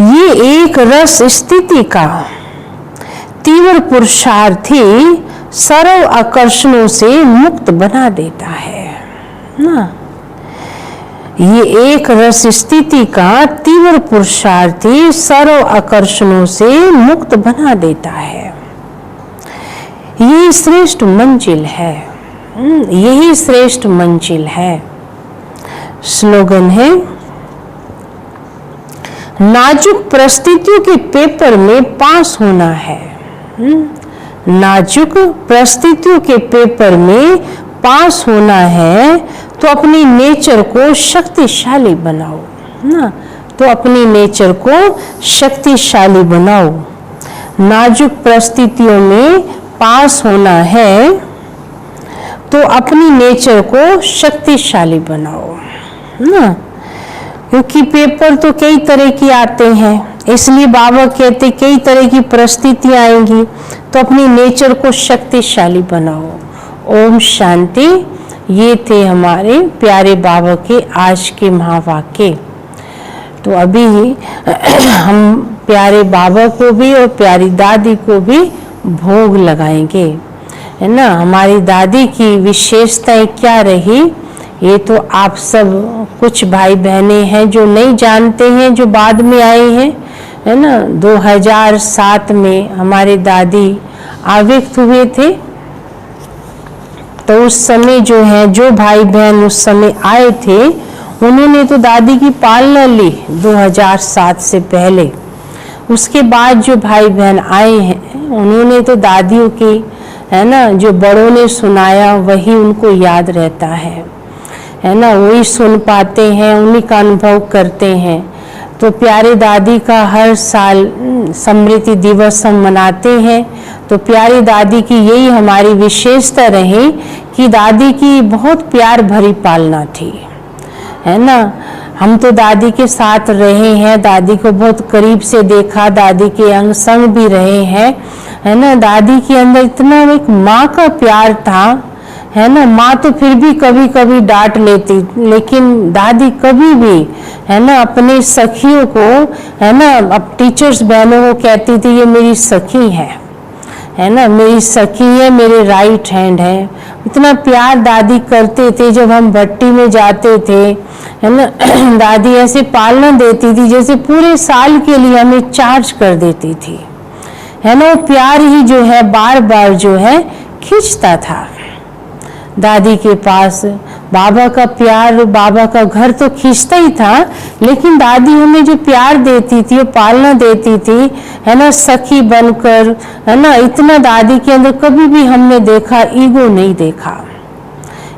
ये एक रस स्थिति का तीव्र पुरुषार्थ ही सर्व आकर्षणों से मुक्त बना देता है ना। ये एक रस स्थिति का तीव्र पुरुषार्थ ही सर्व आकर्षणों से मुक्त बना देता है। यही श्रेष्ठ मंजिल है, यही श्रेष्ठ मंजिल है। स्लोगन है, नाजुक परिस्थितियों के पेपर में पास होना है। नाजुक परिस्थितियों के पेपर में पास होना है तो अपनी नेचर को शक्तिशाली बनाओ ना, तो अपनी नेचर को शक्तिशाली बनाओ। नाजुक परिस्थितियों में पास होना है तो अपनी नेचर को शक्तिशाली बनाओ ना, क्योंकि पेपर तो कई तरह के आते हैं, इसलिए बाबा कहते कई तरह की परिस्थितियां आएंगी तो अपनी नेचर को शक्तिशाली बनाओ। ओम शांति। ये थे हमारे प्यारे बाबा के आज के महावाक्य। तो अभी हम प्यारे बाबा को भी और प्यारी दादी को भी भोग लगाएंगे, है ना। हमारी दादी की विशेषताएं क्या रही ये तो आप सब कुछ भाई बहनें हैं जो नहीं जानते हैं, जो बाद में आए हैं, है ना। 2007 में हमारे दादी आविर्भूत हुए थे, तो उस समय जो है जो भाई बहन उस समय आए थे उन्होंने तो दादी की पालना ली 2007 से पहले। उसके बाद जो भाई बहन आए हैं उन्होंने तो दादियों की, है ना, जो बड़ों ने सुनाया वही उनको याद रहता है ना, वही सुन पाते हैं, उन्हीं का अनुभव करते हैं। तो प्यारे दादी का हर साल स्मृति दिवस हम मनाते हैं। तो प्यारी दादी की यही हमारी विशेषता रही कि दादी की बहुत प्यार भरी पालना थी, है ना। हम तो दादी के साथ रहे हैं, दादी को बहुत करीब से देखा, दादी के अंग संग भी रहे हैं, है ना। दादी के अंदर इतना एक माँ का प्यार था, है ना। माँ तो फिर भी कभी कभी डांट लेती, लेकिन दादी कभी भी, है ना, अपने सखियों को, है ना, अब टीचर्स बहनों को कहती थी ये मेरी सखी है ना, मेरी सखी है, मेरे राइट हैंड है। इतना प्यार दादी करते थे। जब हम भट्टी में जाते थे, है ना, दादी ऐसे पालना देती थी जैसे पूरे साल के लिए हमें चार्ज कर देती थी, है ना। वो प्यार ही जो है बार बार जो है खींचता था दादी के पास। बाबा का प्यार, बाबा का घर तो खींचता ही था, लेकिन दादी हमें जो प्यार देती थी, पालना देती थी, है ना, सखी बनकर, है ना। इतना दादी के अंदर कभी भी हमने देखा ईगो नहीं देखा,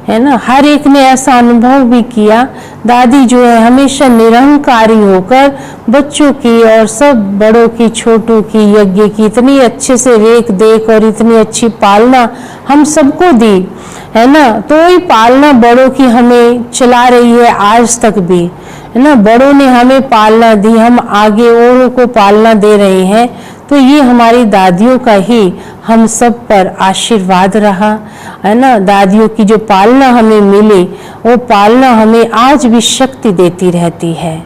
है ना। हर एक ने ऐसा अनुभव भी किया। दादी जो है हमेशा निरंकारी होकर बच्चों की और सब बड़ों की, छोटों की, यज्ञ की इतनी अच्छे से रेख देख और इतनी अच्छी पालना हम सबको दी, है ना। तो वही पालना बड़ों की हमें चला रही है आज तक भी, है ना। बड़ों ने हमें पालना दी, हम आगे औरों को पालना दे रहे हैं। तो ये हमारी दादियों का ही हम सब पर आशीर्वाद रहा, है ना। दादियों की जो पालना हमें मिली, वो पालना हमें आज भी शक्ति देती रहती है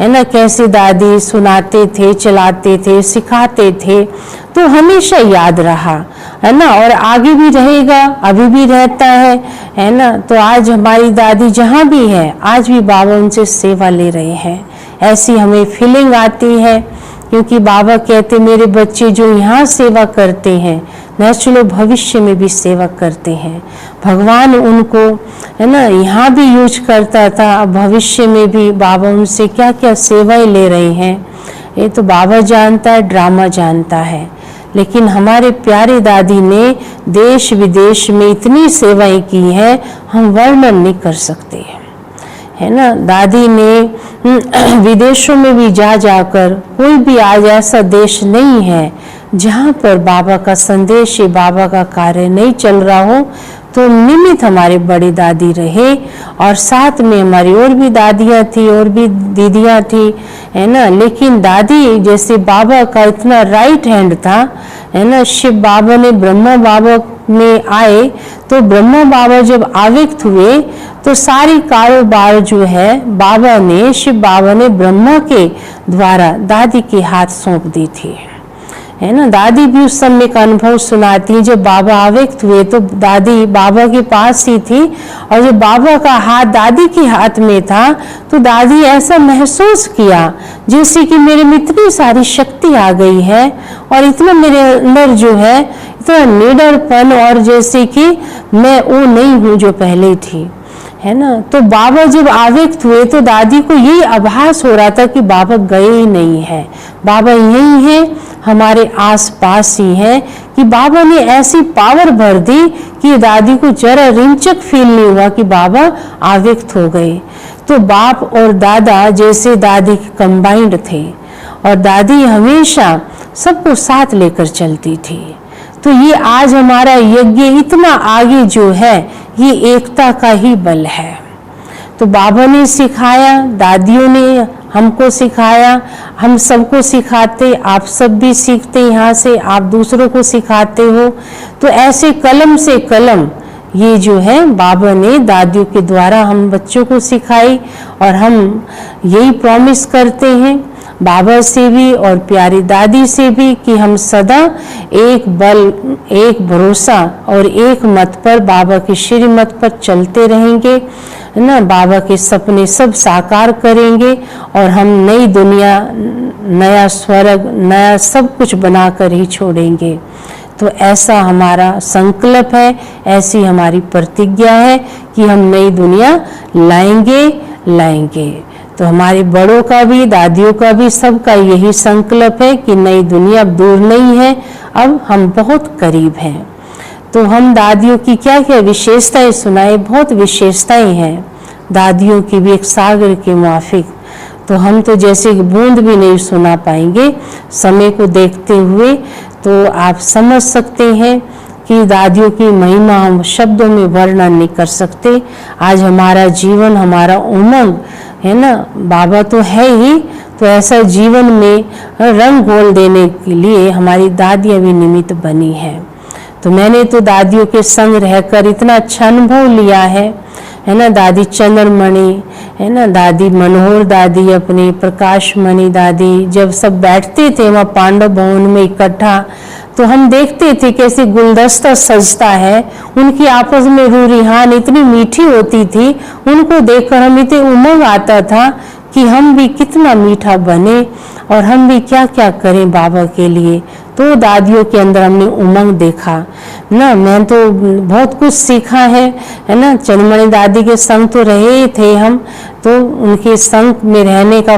ना। कैसे दादी सुनाते थे, चलाते थे, सिखाते थे, तो हमेशा याद रहा, है ना, और आगे भी रहेगा, अभी भी रहता है ना। तो आज हमारी दादी जहाँ भी है, आज भी बाबा उनसे सेवा ले रहे हैं, ऐसी हमें फीलिंग आती है। क्योंकि बाबा कहते मेरे बच्चे जो यहाँ सेवा करते हैं, नेचुरल भविष्य में भी सेवा करते हैं। भगवान उनको, है ना, यहाँ भी यूज करता था, अब भविष्य में भी बाबा उनसे क्या क्या सेवाएं ले रहे हैं, ये तो बाबा जानता है, ड्रामा जानता है। लेकिन हमारे प्यारे दादी ने देश विदेश में इतनी सेवाएं की हैं, हम वर्णन नहीं कर सकते, है ना। दादी ने विदेशों में भी जा जाकर, कोई भी आज ऐसा देश नहीं है जहाँ पर बाबा का संदेश या बाबा का कार्य नहीं चल रहा हो, तो निमित्त हमारे बड़ी दादी रहे। और साथ में हमारी और भी दादियाँ थी, और भी दीदियाँ थी, है ना। लेकिन दादी जैसे बाबा का इतना राइट हैंड था, है ना। शिव बाबा ने ब्रह्मा बाबा में आए, तो ब्रह्मा बाबा जब आविर्भूत हुए, तो सारी कारोबार जो है बाबा ने, शिव बाबा ने ब्रह्मा के द्वारा दादी के हाथ सौंप दी थी, है ना। दादी भी उस समय का अनुभव सुनाती है। जब बाबा आविर्भूत हुए तो दादी बाबा के पास ही थी, और जब बाबा का हाथ दादी के हाथ में था, तो दादी ऐसा महसूस किया जैसे कि मेरे में इतनी सारी शक्ति आ गई है, और इतना मेरे अंदर जो है इतना निडरपन, और जैसे कि मैं वो नहीं हूँ जो पहले थी, है ना। तो बाबा जब आविर्भूत हुए तो दादी को यही आभास हो रहा था कि बाबा गए ही नहीं है, बाबा यही है, हमारे आसपास ही है। कि बाबा ने ऐसी पावर भर दी कि दादी को जरा रिंचक फील नहीं हुआ कि बाबा आविर्भूत हो गए। तो बाप और दादा जैसे दादी कंबाइंड थे, और दादी हमेशा सबको साथ लेकर चलती थी। तो ये आज हमारा यज्ञ इतना आगे जो है, ये एकता का ही बल है। तो बाबा ने सिखाया, दादियों ने हमको सिखाया, हम सबको सिखाते, आप सब भी सीखते यहाँ से, आप दूसरों को सिखाते हो। तो ऐसे कलम से कलम ये जो है बाबा ने दादियों के द्वारा हम बच्चों को सिखाई, और हम यही प्रॉमिस करते हैं बाबा से भी और प्यारी दादी से भी कि हम सदा एक बल, एक भरोसा और एक मत पर, बाबा के श्रीमत पर चलते रहेंगे, है ना। बाबा के सपने सब साकार करेंगे, और हम नई दुनिया, नया स्वर्ग, नया सब कुछ बनाकर ही छोड़ेंगे। तो ऐसा हमारा संकल्प है, ऐसी हमारी प्रतिज्ञा है कि हम नई दुनिया लाएंगे। तो हमारे बड़ों का भी, दादियों का भी, सबका यही संकल्प है कि नई दुनिया अब दूर नहीं है, अब हम बहुत करीब हैं। तो हम दादियों की क्या क्या विशेषताएं सुनाए, बहुत विशेषताएं हैं दादियों की भी एक सागर के माफिक। तो हम तो जैसे बूंद भी नहीं सुना पाएंगे समय को देखते हुए। तो आप समझ सकते हैं कि दादियों की महिमा हम शब्दों में वर्णन नहीं कर सकते। आज हमारा जीवन, हमारा उमंग है ना, बाबा तो है ही, तो ऐसा जीवन में रंग घोल देने के लिए हमारी दादियाँ भी निमित्त बनी है। तो मैंने तो दादियों के संग रहकर इतना अच्छा अनुभव लिया है ना। दादी चंद्रमणि, है ना, दादी मनोहर दादी, अपनी प्रकाशमणि दादी, जब सब बैठते थे वहाँ पांडव भवन में इकट्ठा, तो हम देखते थे कैसे गुलदस्ता सजता है। उनकी आपस में रूरिहान इतनी मीठी होती थी, उनको देखकर हम इतने उमंग आता था कि हम भी कितना मीठा बने और हम भी क्या क्या करें बाबा के लिए। तो दादियों के अंदर हमने उमंग देखा ना। मैं तो बहुत कुछ सीखा है ना। चंद्रमणि दादी के संग तो रहे ही थे हम, तो उनके संग में रहने का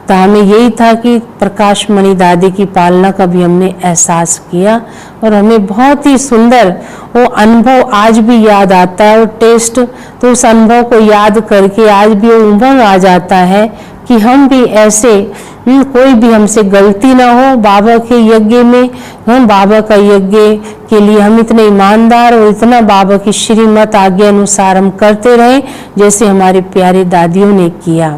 तो हमें यही था कि प्रकाशमणि दादी की पालना का भी हमने एहसास किया और हमें बहुत ही सुंदर वो अनुभव आज भी याद आता है। और टेस्ट तो उस अनुभव को याद करके आज भी वो उमंग आ जाता है कि हम भी ऐसे कोई भी हमसे गलती ना हो बाबा के यज्ञ में, हम बाबा का यज्ञ के लिए हम इतने ईमानदार और इतना बाबा की श्रीमत आज्ञा अनुसार हम करते रहे जैसे हमारे प्यारे दादियों ने किया।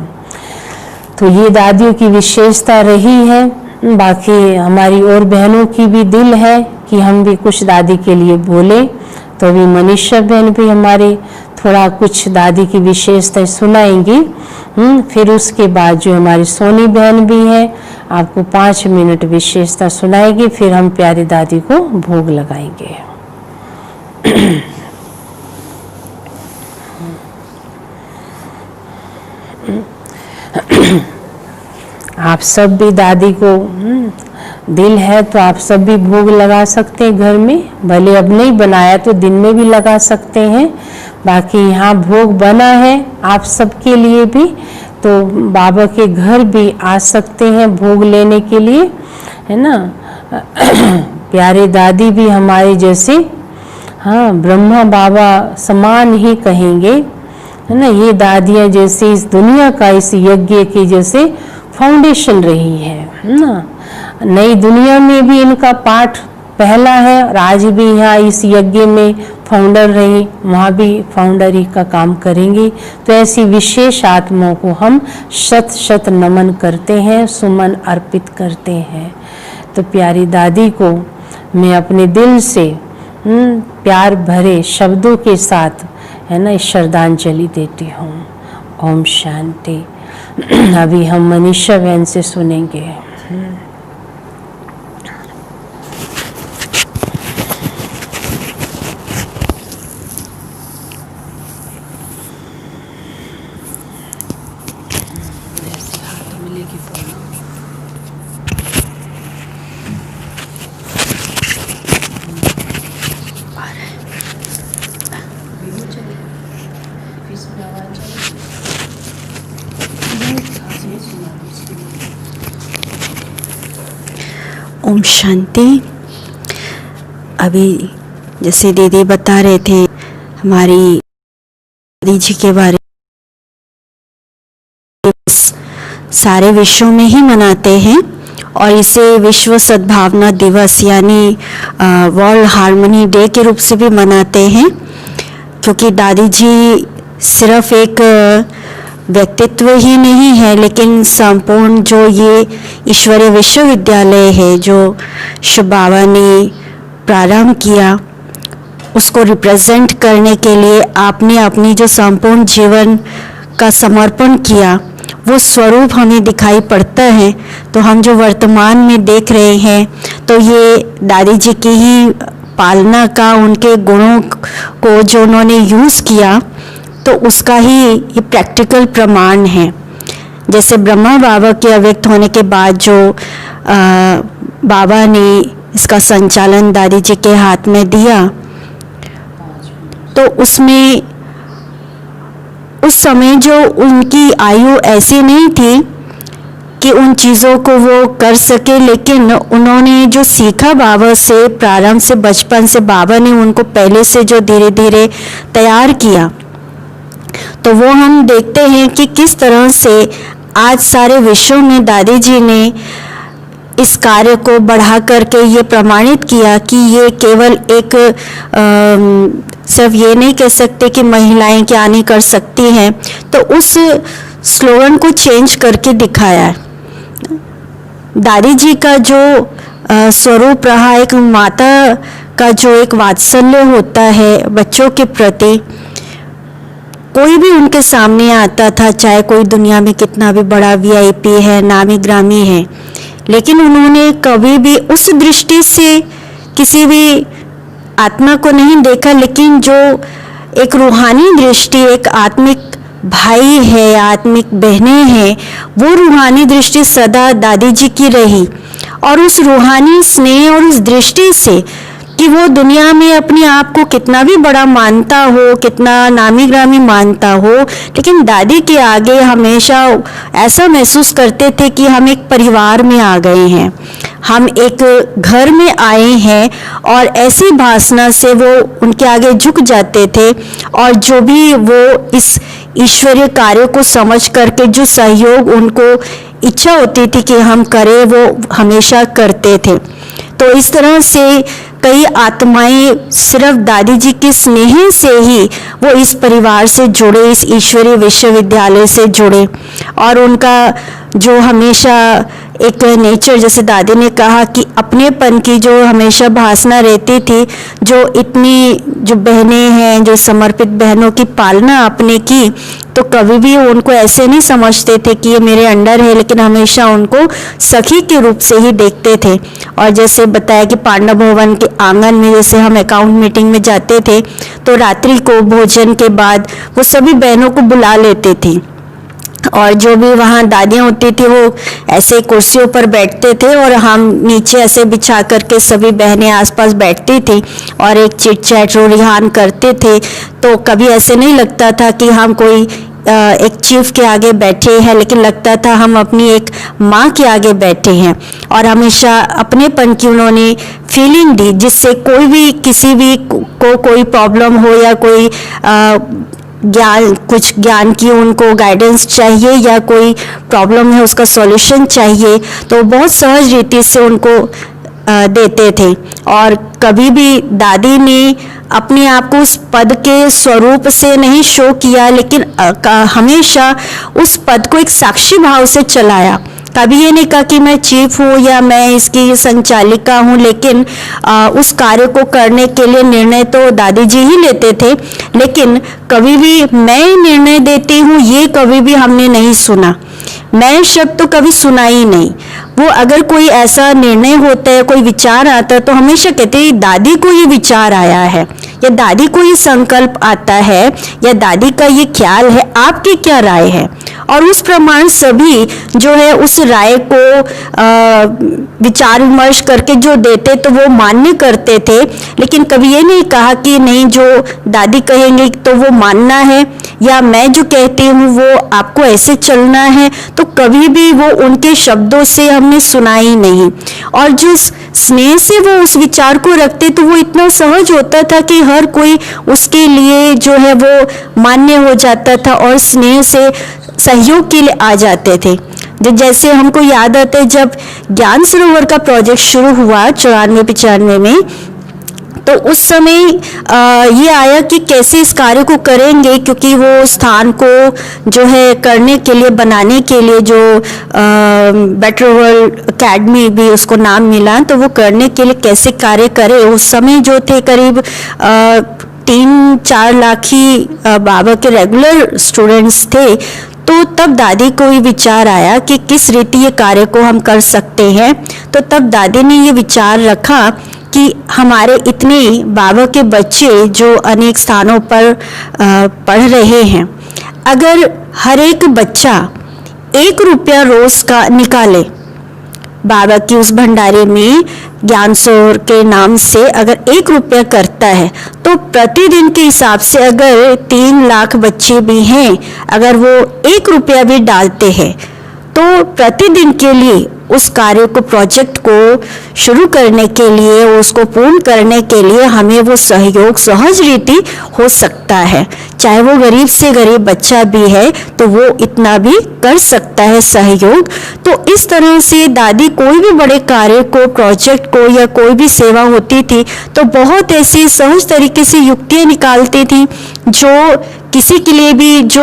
तो ये दादियों की विशेषता रही है। बाकी हमारी और बहनों की भी दिल है कि हम भी कुछ दादी के लिए बोले। तो अभी मनीषा बहन भी हमारे थोड़ा कुछ दादी की विशेषता सुनाएंगी। फिर उसके बाद जो हमारी सोनी बहन भी है आपको 5 मिनट विशेषता सुनाएगी। फिर हम प्यारी दादी को भोग लगाएंगे। आप सब भी दादी को दिल है तो आप सब भी भोग लगा सकते हैं घर में, भले अब नहीं बनाया तो दिन में भी लगा सकते हैं। बाकी यहाँ भोग बना है आप सबके लिए भी, तो बाबा के घर भी आ सकते हैं भोग लेने के लिए, है ना। प्यारे दादी भी हमारे जैसे ब्रह्मा बाबा समान ही कहेंगे, है ना। ये दादियाँ जैसे इस दुनिया का इस यज्ञ की जैसे फाउंडेशन रही है ना। नई दुनिया में भी इनका पाठ पहला है और आज भी यहाँ इस यज्ञ में फाउंडर रही, वहाँ भी फाउंडरी का काम करेंगी। तो ऐसी विशेष आत्माओं को हम शत शत नमन करते हैं, सुमन अर्पित करते हैं। तो प्यारी दादी को मैं अपने दिल से प्यार भरे शब्दों के साथ, है ना, श्रद्धांजलि देती हूँ। ओम शांति। अभी हम मनीषा बहन से सुनेंगे। ओम शांति। अभी जैसे दीदी बता रहे थे हमारी दादी जी के बारे में, सारे विश्व में ही मनाते हैं और इसे विश्व सद्भावना दिवस यानी वर्ल्ड हार्मनी डे के रूप से भी मनाते हैं, क्योंकि दादी जी सिर्फ एक व्यक्तित्व ही नहीं है लेकिन संपूर्ण जो ये ईश्वरीय विश्वविद्यालय है जो शिव बाबा ने प्रारंभ किया, उसको रिप्रेजेंट करने के लिए आपने अपनी जो संपूर्ण जीवन का समर्पण किया वो स्वरूप हमें दिखाई पड़ता है। तो हम जो वर्तमान में देख रहे हैं तो ये दादी जी की ही पालना का, उनके गुणों को जो उन्होंने यूज़ किया तो उसका ही ये प्रैक्टिकल प्रमाण है। जैसे ब्रह्मा बाबा के अव्यक्त होने के बाद जो बाबा ने इसका संचालन दादी जी के हाथ में दिया, तो उसमें उस समय जो उनकी आयु ऐसी नहीं थी कि उन चीज़ों को वो कर सके, लेकिन उन्होंने जो सीखा बाबा से, प्रारंभ से, बचपन से बाबा ने उनको पहले से जो धीरे धीरे तैयार किया, तो वो हम देखते हैं कि किस तरह से आज सारे विश्व में दादी जी ने इस कार्य को बढ़ा करके ये प्रमाणित किया कि ये केवल एक सिर्फ ये नहीं कह सकते कि महिलाएं क्या नहीं कर सकती हैं। तो उस स्लोगन को चेंज करके दिखाया है। दादी जी का जो स्वरूप रहा, एक माता का जो एक वात्सल्य होता है बच्चों के प्रति, कोई भी उनके सामने आता था, चाहे कोई दुनिया में कितना भी बड़ा VIP है, नामी ग्रामी है, लेकिन उन्होंने कभी भी उस दृष्टि से किसी भी आत्मा को नहीं देखा, लेकिन जो एक रूहानी दृष्टि, एक आत्मिक भाई है, आत्मिक बहनें हैं, वो रूहानी दृष्टि सदा दादी जी की रही। और उस रूहानी स्नेह और उस दृष्टि से कि वो दुनिया में अपने आप को कितना भी बड़ा मानता हो, कितना नामी ग्रामी मानता हो, लेकिन दादी के आगे हमेशा ऐसा महसूस करते थे कि हम एक परिवार में आ गए हैं, हम एक घर में आए हैं। और ऐसी भावना से वो उनके आगे झुक जाते थे, और जो भी वो इस ईश्वरीय कार्य को समझ करके जो सहयोग उनको इच्छा होती थी कि हम करें, वो हमेशा करते थे। तो इस तरह से कई आत्माएं सिर्फ दादी जी के स्नेह से ही वो इस परिवार से जुड़े, इस ईश्वरीय विश्वविद्यालय से जुड़े। और उनका जो हमेशा एक नेचर, जैसे दादी ने कहा कि अपनेपन की जो हमेशा भावना रहती थी, जो इतनी जो बहनें हैं, जो समर्पित बहनों की पालना आपने की, तो कभी भी उनको ऐसे नहीं समझते थे कि ये मेरे अंडर है, लेकिन हमेशा उनको सखी के रूप से ही देखते थे। और जैसे बताया कि पांडव भवन के आंगन में जैसे हम अकाउंट मीटिंग में जाते थे, तो रात्रि को भोजन के बाद वो सभी बहनों को बुला लेते थे, और जो भी वहाँ दादियाँ होती थी वो ऐसे कुर्सियों पर बैठते थे, और हम नीचे ऐसे बिछा करके सभी बहनें आसपास बैठती थी और एक चिट चैट रुझान करते थे। तो कभी ऐसे नहीं लगता था कि हम कोई एक चीफ के आगे बैठे हैं, लेकिन लगता था हम अपनी एक माँ के आगे बैठे हैं। और हमेशा अपनेपन की उन्होंने फीलिंग दी, जिससे कोई भी किसी भी को कोई प्रॉब्लम हो या कोई कुछ ज्ञान की उनको गाइडेंस चाहिए या कोई प्रॉब्लम है उसका सॉल्यूशन चाहिए, तो बहुत सहज रीति से उनको देते थे। और कभी भी दादी ने अपने आप को उस पद के स्वरूप से नहीं शो किया, लेकिन हमेशा उस पद को एक साक्षी भाव से चलाया। कभी ये नहीं कहा कि मैं चीफ हूँ या मैं इसकी संचालिका हूँ, लेकिन उस कार्य को करने के लिए निर्णय तो दादी जी ही लेते थे, लेकिन कभी भी मैं निर्णय देती हूँ ये कभी भी हमने नहीं सुना। मैं शब्द तो कभी सुना ही नहीं। वो अगर कोई ऐसा निर्णय होता है, कोई विचार आता है, तो हमेशा कहते हैं दादी को ये विचार आया है, या दादी को ये संकल्प आता है, या दादी का ये ख्याल है, आपकी क्या राय है। और उस प्रमाण सभी जो है उस राय को विचार विमर्श करके जो देते तो वो मान्य करते थे, लेकिन कभी ये नहीं कहा कि नहीं जो दादी कहेंगे तो वो मानना है, या मैं जो कहती हूँ वो आपको ऐसे चलना है। तो कभी भी वो उनके शब्दों से हमने सुना ही नहीं। और जो स्नेह से वो उस विचार को रखते तो वो इतना सहज होता था कि हर कोई उसके लिए जो है वो मान्य हो जाता था और स्नेह से सहयोग के लिए आ जाते थे। जैसे हमको याद आता है जब ज्ञान सरोवर का प्रोजेक्ट शुरू हुआ 94-95 में, तो उस समय ये आया कि कैसे इस कार्य को करेंगे, क्योंकि वो स्थान को जो है करने के लिए, बनाने के लिए जो बेटर वर्ल्ड अकेडमी भी उसको नाम मिला, तो वो करने के लिए कैसे कार्य करे। उस समय जो थे करीब 3-4 लाख ही बाबा के रेगुलर स्टूडेंट्स थे। तो तब दादी को ये विचार आया कि किस रीति ये कार्य को हम कर सकते हैं। तो तब दादी ने ये विचार रखा कि हमारे इतने बाबा के बच्चे जो अनेक स्थानों पर पढ़ रहे हैं, अगर हर एक बच्चा 1 रुपया रोज का निकाले बाबा की उस भंडारे में, ज्ञान सरोवर के नाम से अगर 1 रुपया करता है, तो प्रतिदिन के हिसाब से अगर 3 लाख बच्चे भी हैं, अगर वो 1 रुपया भी डालते हैं, तो प्रतिदिन के लिए उस कार्य को, प्रोजेक्ट को शुरू करने के लिए, उसको पूर्ण करने के लिए हमें वो सहयोग सहज रीति हो सकता है। चाहे वो गरीब से गरीब बच्चा भी है तो वो इतना भी कर सकता है सहयोग। तो इस तरह से दादी कोई भी बड़े कार्य को, प्रोजेक्ट को या कोई भी सेवा होती थी तो बहुत ऐसी सहज तरीके से युक्तियाँ निकालती थी जो किसी के लिए भी जो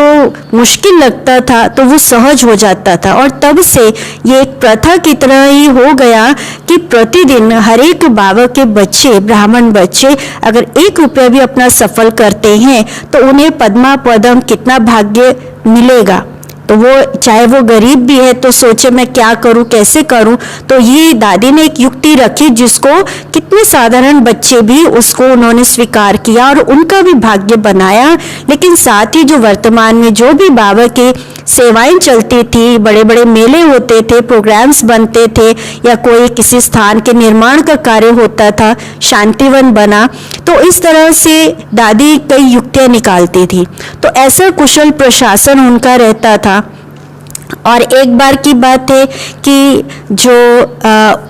मुश्किल लगता था तो वो सहज हो जाता था। और तब से ये एक प्रथा की तरह ही हो गया कि प्रतिदिन हर एक बाबा के बच्चे, ब्राह्मण बच्चे अगर 1 रुपया भी अपना सफल करते हैं तो उन्हें पद्मा पदम कितना भाग्य मिलेगा। तो वो चाहे वो गरीब भी है तो सोचे मैं क्या करूं, कैसे करूं। तो ये दादी ने एक युक्ति रखी जिसको कितने साधारण बच्चे भी उसको उन्होंने स्वीकार किया और उनका भी भाग्य बनाया। लेकिन साथ ही जो वर्तमान में जो भी बाबा के सेवाएं चलती थी, बड़े बड़े मेले होते थे, प्रोग्राम्स बनते थे या कोई किसी स्थान के निर्माण का कार्य होता था, शांतिवन बना, तो इस तरह से दादी कई युक्तियां निकालती थी। तो ऐसा कुशल प्रशासन उनका रहता था। और एक बार की बात है कि जो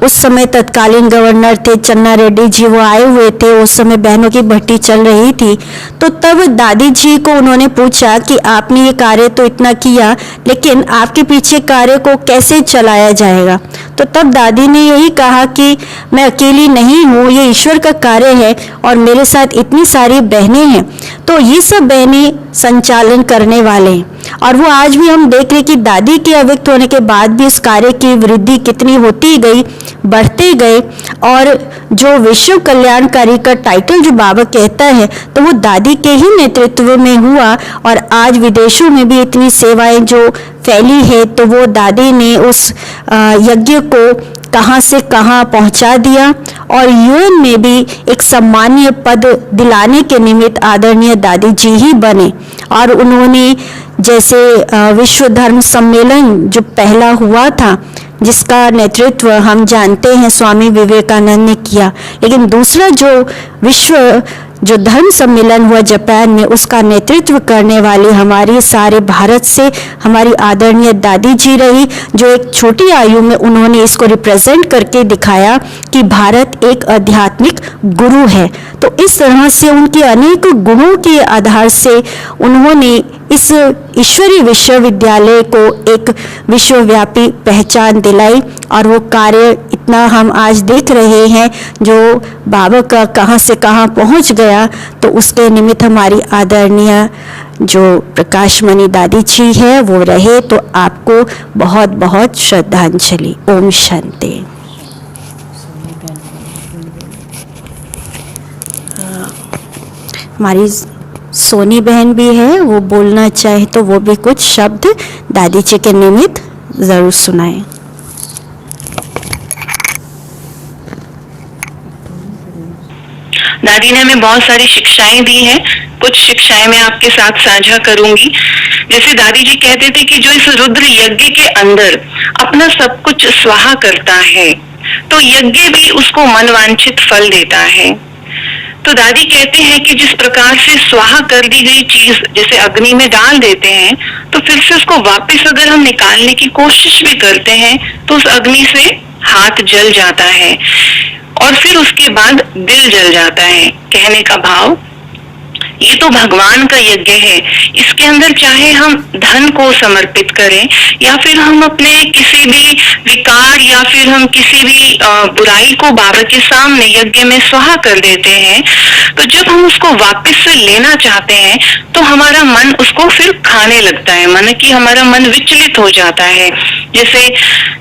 उस समय तत्कालीन गवर्नर थे चन्ना रेड्डी जी, वो आए हुए थे। उस समय बहनों की भट्टी चल रही थी। तो तब दादी जी को उन्होंने पूछा कि आपने ये कार्य तो इतना किया, लेकिन आपके पीछे कार्य को कैसे चलाया जाएगा। तो तब दादी ने यही कहा कि मैं अकेली नहीं हूँ, ये ईश्वर का कार्य है और मेरे साथ इतनी सारी बहनें हैं, तो ये सब बहनें संचालन करने वाले हैं। और वो आज भी हम देख रहे कि दादी के अव्यक्त होने के बाद भी इस कार्य की वृद्धि कितनी होती गई, बढ़ते गए। और जो विश्व कल्याणकारी का टाइटल जो बाबा कहता है तो वो दादी के ही नेतृत्व में हुआ। और आज विदेशों में भी इतनी सेवाएं जो फैली है, तो वो दादी ने उस यज्ञ को कहाँ से कहाँ पहुँचा दिया। और यूएन में भी एक सम्मानीय पद दिलाने के निमित्त आदरणीय दादी जी ही बने। और उन्होंने जैसे विश्व धर्म सम्मेलन जो पहला हुआ था, जिसका नेतृत्व हम जानते हैं स्वामी विवेकानंद ने किया, लेकिन दूसरा जो विश्व जो धर्म सम्मेलन हुआ जापान में, उसका नेतृत्व करने वाली हमारी सारे भारत से हमारी आदरणीय दादी जी रही, जो एक छोटी आयु में उन्होंने इसको रिप्रेजेंट करके दिखाया कि भारत एक आध्यात्मिक गुरु है। तो इस तरह से उनके अनेक गुणों के आधार से उन्होंने इस ईश्वरीय विश्वविद्यालय को एक विश्वव्यापी पहचान दिलाई। और वो कार्य इतना हम आज देख रहे हैं जो बाबा का कहाँ से कहाँ पहुँच गया। तो उसके निमित्त हमारी आदरणीय जो प्रकाशमणि दादी जी है वो रहे। तो आपको बहुत बहुत श्रद्धांजलि। ओम शांति। हमारी सोनी बहन भी है, वो बोलना चाहे तो वो भी कुछ शब्द दादी जी के निमित्त जरूर सुनाएं। दादी ने हमें बहुत सारी शिक्षाएं दी हैं। कुछ शिक्षाएं मैं आपके साथ साझा करूंगी। जैसे दादी जी कहते थे कि जो इस रुद्र यज्ञ के अंदर अपना सब कुछ स्वाहा करता है तो यज्ञ भी उसको मनवांछित फल देता है। तो दादी कहते हैं कि जिस प्रकार से स्वाहा कर दी गई चीज जैसे अग्नि में डाल देते हैं, तो फिर से उसको वापस अगर हम निकालने की कोशिश भी करते हैं तो उस अग्नि से हाथ जल जाता है और फिर उसके बाद दिल जल जाता है। कहने का भाव, ये तो भगवान का यज्ञ है, इसके अंदर चाहे हम धन को समर्पित करें या फिर हम अपने किसी भी विकार या फिर हम किसी भी बुराई को बाबा के सामने यज्ञ में स्वाहा कर देते हैं, तो जब हम उसको वापस से लेना चाहते हैं तो हमारा मन उसको फिर खाने लगता है, मन की हमारा मन विचलित हो जाता है। जैसे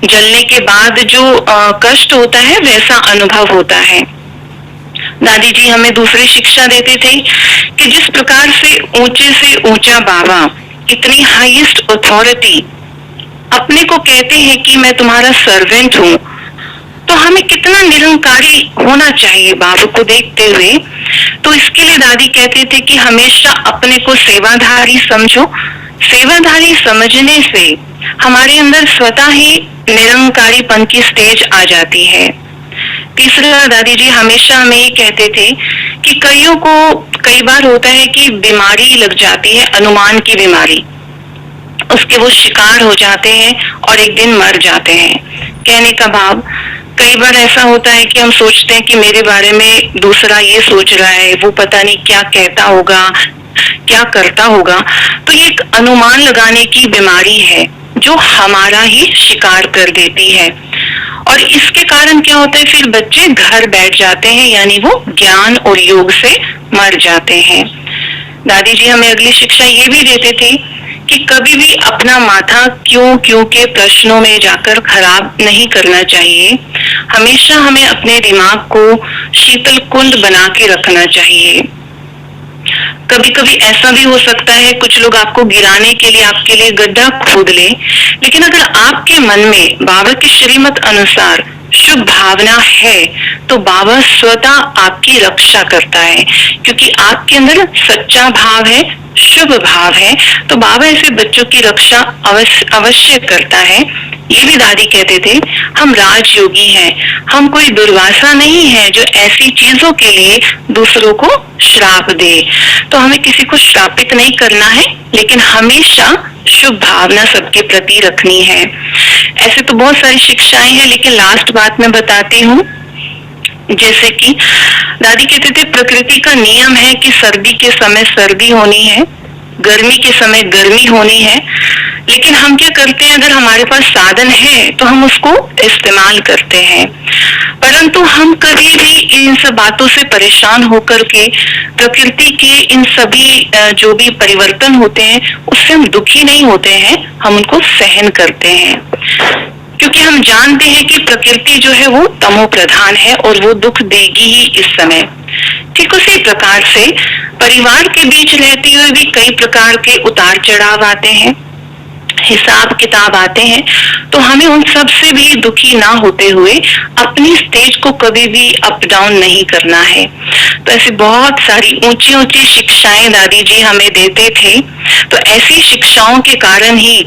जलने के बाद जो कष्ट होता है वैसा अनुभव होता है। दादी जी हमें दूसरी शिक्षा देते थे कि जिस प्रकार से ऊंचा बाबा, इतनी हाईएस्ट अथॉरिटी अपने को कहते हैं कि मैं तुम्हारा सर्वेंट हूँ, तो हमें कितना निरंकारी होना चाहिए बाबा को देखते हुए। तो इसके लिए दादी कहते थे कि हमेशा अपने को सेवाधारी समझो। सेवाधारी समझने से हमारे अंदर स्वतः ही निरंकारीपन की स्टेज आ जाती है। तीसरा, दादी जी हमेशा हमें ये कहते थे कि कईयों को कई बार होता है कि बीमारी लग जाती है, अनुमान की बीमारी, उसके वो शिकार हो जाते हैं और एक दिन मर जाते हैं। कहने का भाव, कई बार ऐसा होता है कि हम सोचते हैं कि मेरे बारे में दूसरा ये सोच रहा है, वो पता नहीं क्या कहता होगा, क्या करता होगा। तो ये एक अनुमान लगाने की बीमारी है जो हमारा ही शिकार कर देती है। और इसके कारण क्या होता है, फिर बच्चे घर बैठ जाते हैं, यानी वो ज्ञान और योग से मर जाते हैं। दादी जी हमें अगली शिक्षा ये भी देते थे कि कभी भी अपना माथा क्यों क्यों के प्रश्नों में जाकर खराब नहीं करना चाहिए। हमेशा हमें अपने दिमाग को शीतल कुंड बना के रखना चाहिए। कभी कभी ऐसा भी हो सकता है कुछ लोग आपको गिराने के लिए आपके लिए गड्ढा खोद ले, लेकिन अगर आपके मन में बाबा के श्रीमत अनुसार शुभ भावना है तो बाबा स्वतः आपकी रक्षा करता है, क्योंकि आपके अंदर सच्चा भाव है, शुभ भाव है, तो बाबा ऐसे बच्चों की रक्षा अवश्य करता है। ये भी दादी कहते थे, हम राजयोगी हैं, हम कोई दुर्वासा नहीं है जो ऐसी चीजों के लिए दूसरों को श्राप दे। तो हमें किसी को श्रापित नहीं करना है, लेकिन हमेशा शुभ भावना सबके प्रति रखनी है। ऐसे तो बहुत सारी शिक्षाएं हैं, लेकिन लास्ट बात मैं बताती हूँ। जैसे कि दादी कहते थे, प्रकृति का नियम है कि सर्दी के समय सर्दी होनी है, गर्मी के समय गर्मी होनी है, लेकिन हम क्या करते हैं, अगर हमारे पास साधन है तो हम उसको इस्तेमाल करते हैं, परंतु हम कभी भी इन सब बातों से परेशान होकर के प्रकृति के इन सभी जो भी परिवर्तन होते हैं उससे हम दुखी नहीं होते हैं, हम उनको सहन करते हैं, क्योंकि हम जानते हैं कि प्रकृति जो है वो तमो प्रधान है और वो दुख देगी ही इस समय। ठीक उसी प्रकार से परिवार के बीच रहते हुए भी कई प्रकार के उतार चढ़ाव आते हैं, हिसाब किताब आते हैं, तो हमें उन सब से भी दुखी ना होते हुए अपनी स्टेज को कभी भी अप डाउन नहीं करना है। तो ऐसी बहुत सारी ऊंची ऊंची शिक्षाएं दादी जी हमें देते थे। तो ऐसी शिक्षाओं के कारण ही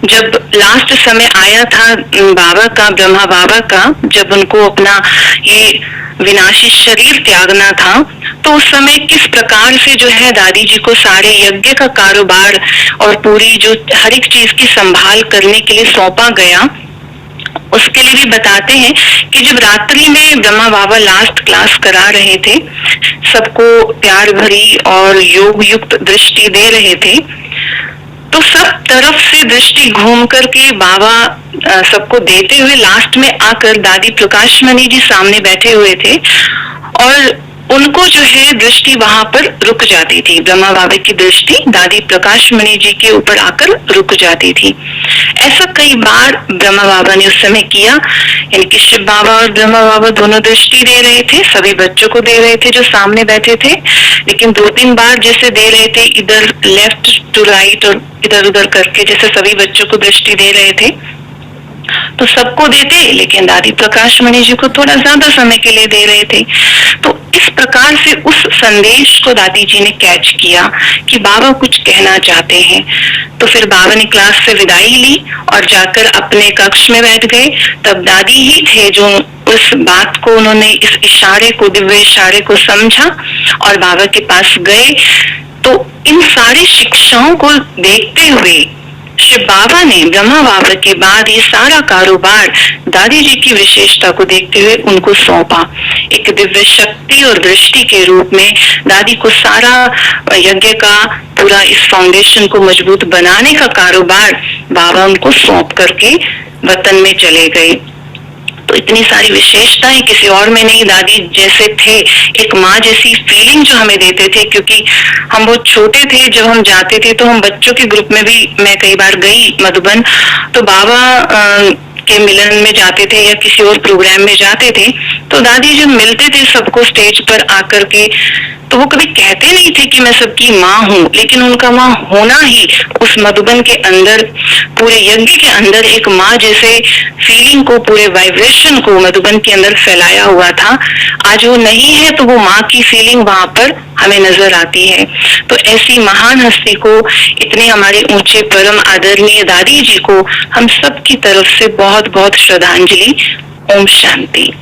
जब लास्ट समय आया था बाबा का, ब्रह्मा बाबा का, जब उनको अपना ये विनाशी शरीर त्यागना था, तो उस समय किस प्रकार से जो है दादी जी को सारे यज्ञ का कारोबार और पूरी जो हर एक चीज की संभाल करने के लिए सौंपा गया, उसके लिए भी बताते हैं कि जब रात्रि में ब्रह्मा बाबा लास्ट क्लास करा रहे थे, सबको प्यार भरी और योग युक्त दृष्टि दे रहे थे, तो सब तरफ से दृष्टि घूम करके बाबा सबको देते हुए लास्ट में आकर दादी प्रकाश मणि जी सामने बैठे हुए थे और उनको जो है दृष्टि वहां पर रुक जाती थी। ब्रह्मा बाबा की दृष्टि दादी प्रकाश मणि जी के ऊपर आकर रुक जाती थी। ऐसा कई बार ब्रह्मा बाबा ने उस समय किया, यानी कि शिव बाबा और ब्रह्मा बाबा दोनों दृष्टि दे रहे थे, सभी बच्चों को दे रहे थे जो सामने बैठे थे, लेकिन 2-3 बार जैसे दे रहे थे, इधर लेफ्ट टू राइट और इधर उधर करके जैसे सभी बच्चों को दृष्टि दे रहे थे, तो सबको देते, लेकिन दादी प्रकाश मणि जी को थोड़ा ज्यादा समय के लिए दे रहे थे। तो इस प्रकार से उस संदेश को दादी जी ने कैच किया कि बाबा कुछ कहना चाहते हैं। तो फिर बाबा ने क्लास से विदाई ली और जाकर अपने कक्ष में बैठ गए। तब दादी ही थे जो उस बात को, उन्होंने इस इशारे को, दिव्य इशारे को समझा और बाबा के पास गए। तो इन सारी शिक्षाओं को देखते हुए शिव बाबा ने ब्रह्मा बाबा के बाद ये सारा कारोबार दादी जी की विशेषता को देखते हुए उनको सौंपा। एक दिव्य शक्ति और दृष्टि के रूप में दादी को सारा यज्ञ का पूरा इस फाउंडेशन को मजबूत बनाने का कारोबार बाबा उनको सौंप करके वतन में चले गए। तो इतनी सारी विशेषताएं किसी और में नहीं, दादी जैसे थे, एक माँ जैसी फीलिंग जो हमें देते थे, क्योंकि हम बहुत छोटे थे जब हम जाते थे, तो हम बच्चों के ग्रुप में भी, मैं कई बार गई मधुबन, तो बाबा के मिलन में जाते थे या किसी और प्रोग्राम में जाते थे, तो दादी जब मिलते थे सबको स्टेज पर आकर के, तो वो कभी कहते नहीं थे कि मैं सबकी माँ हूँ, लेकिन उनका माँ होना ही उस मधुबन के अंदर, पूरे यज्ञ के अंदर एक माँ जैसे फीलिंग को, पूरे वाइब्रेशन को मधुबन के अंदर फैलाया हुआ था। आज वो नहीं है तो वो माँ की फीलिंग वहां पर हमें नजर आती है। तो ऐसी महान हस्ती को, इतने हमारे ऊंचे परम आदरणीय दादी जी को हम सब की तरफ से बहुत बहुत श्रद्धांजलि। ओम शांति।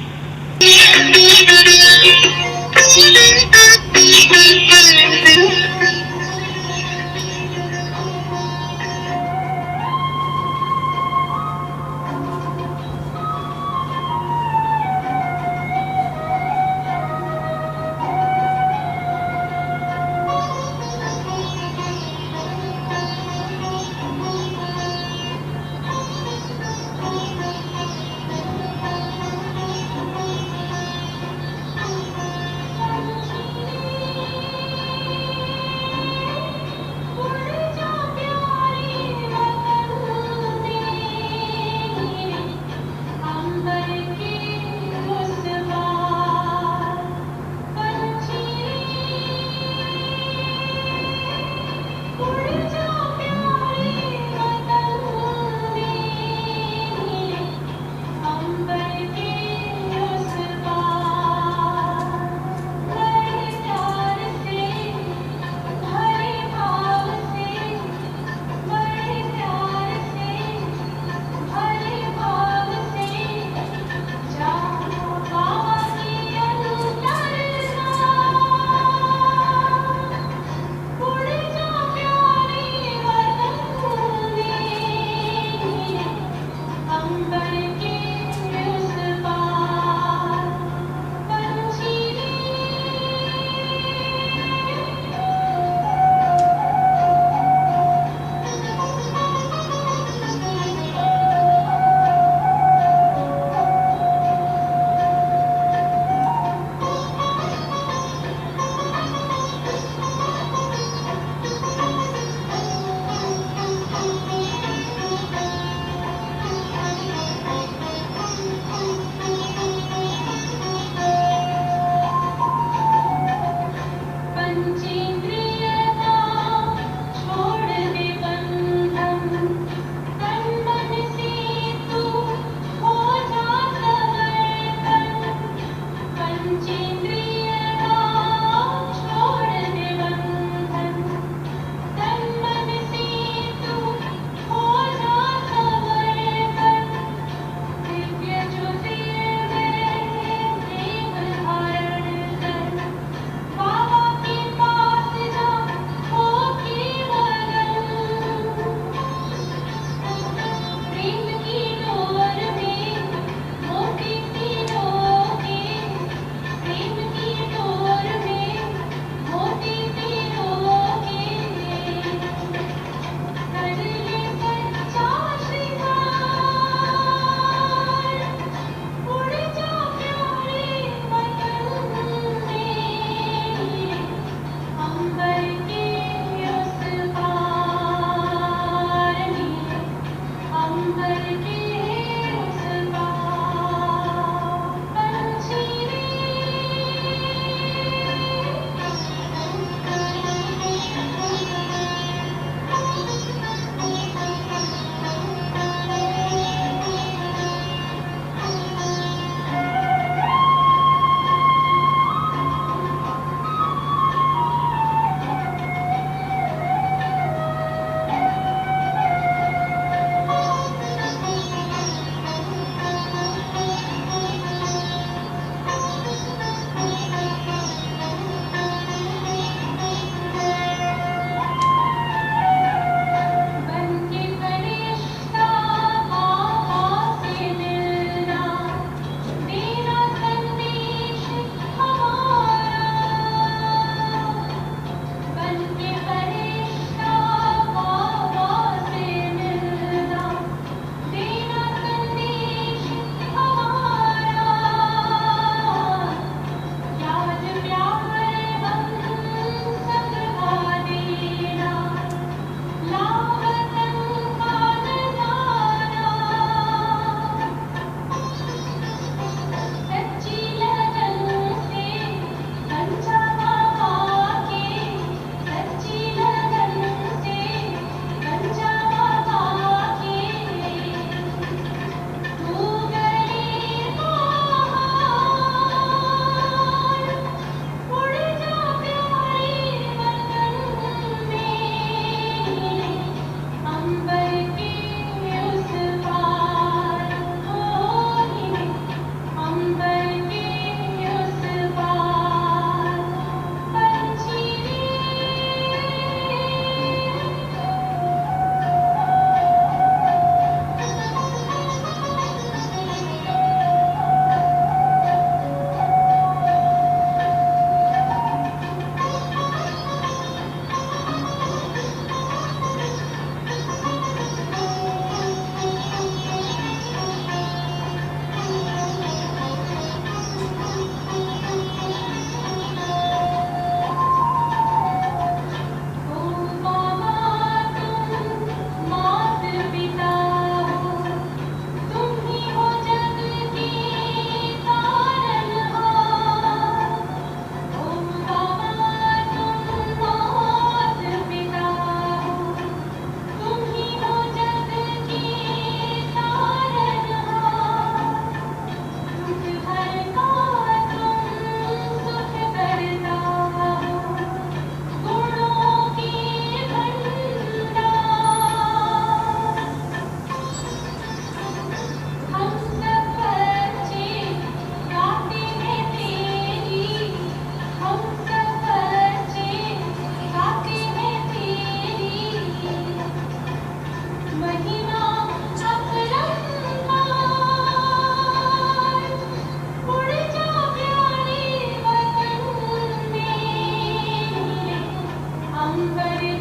अंबर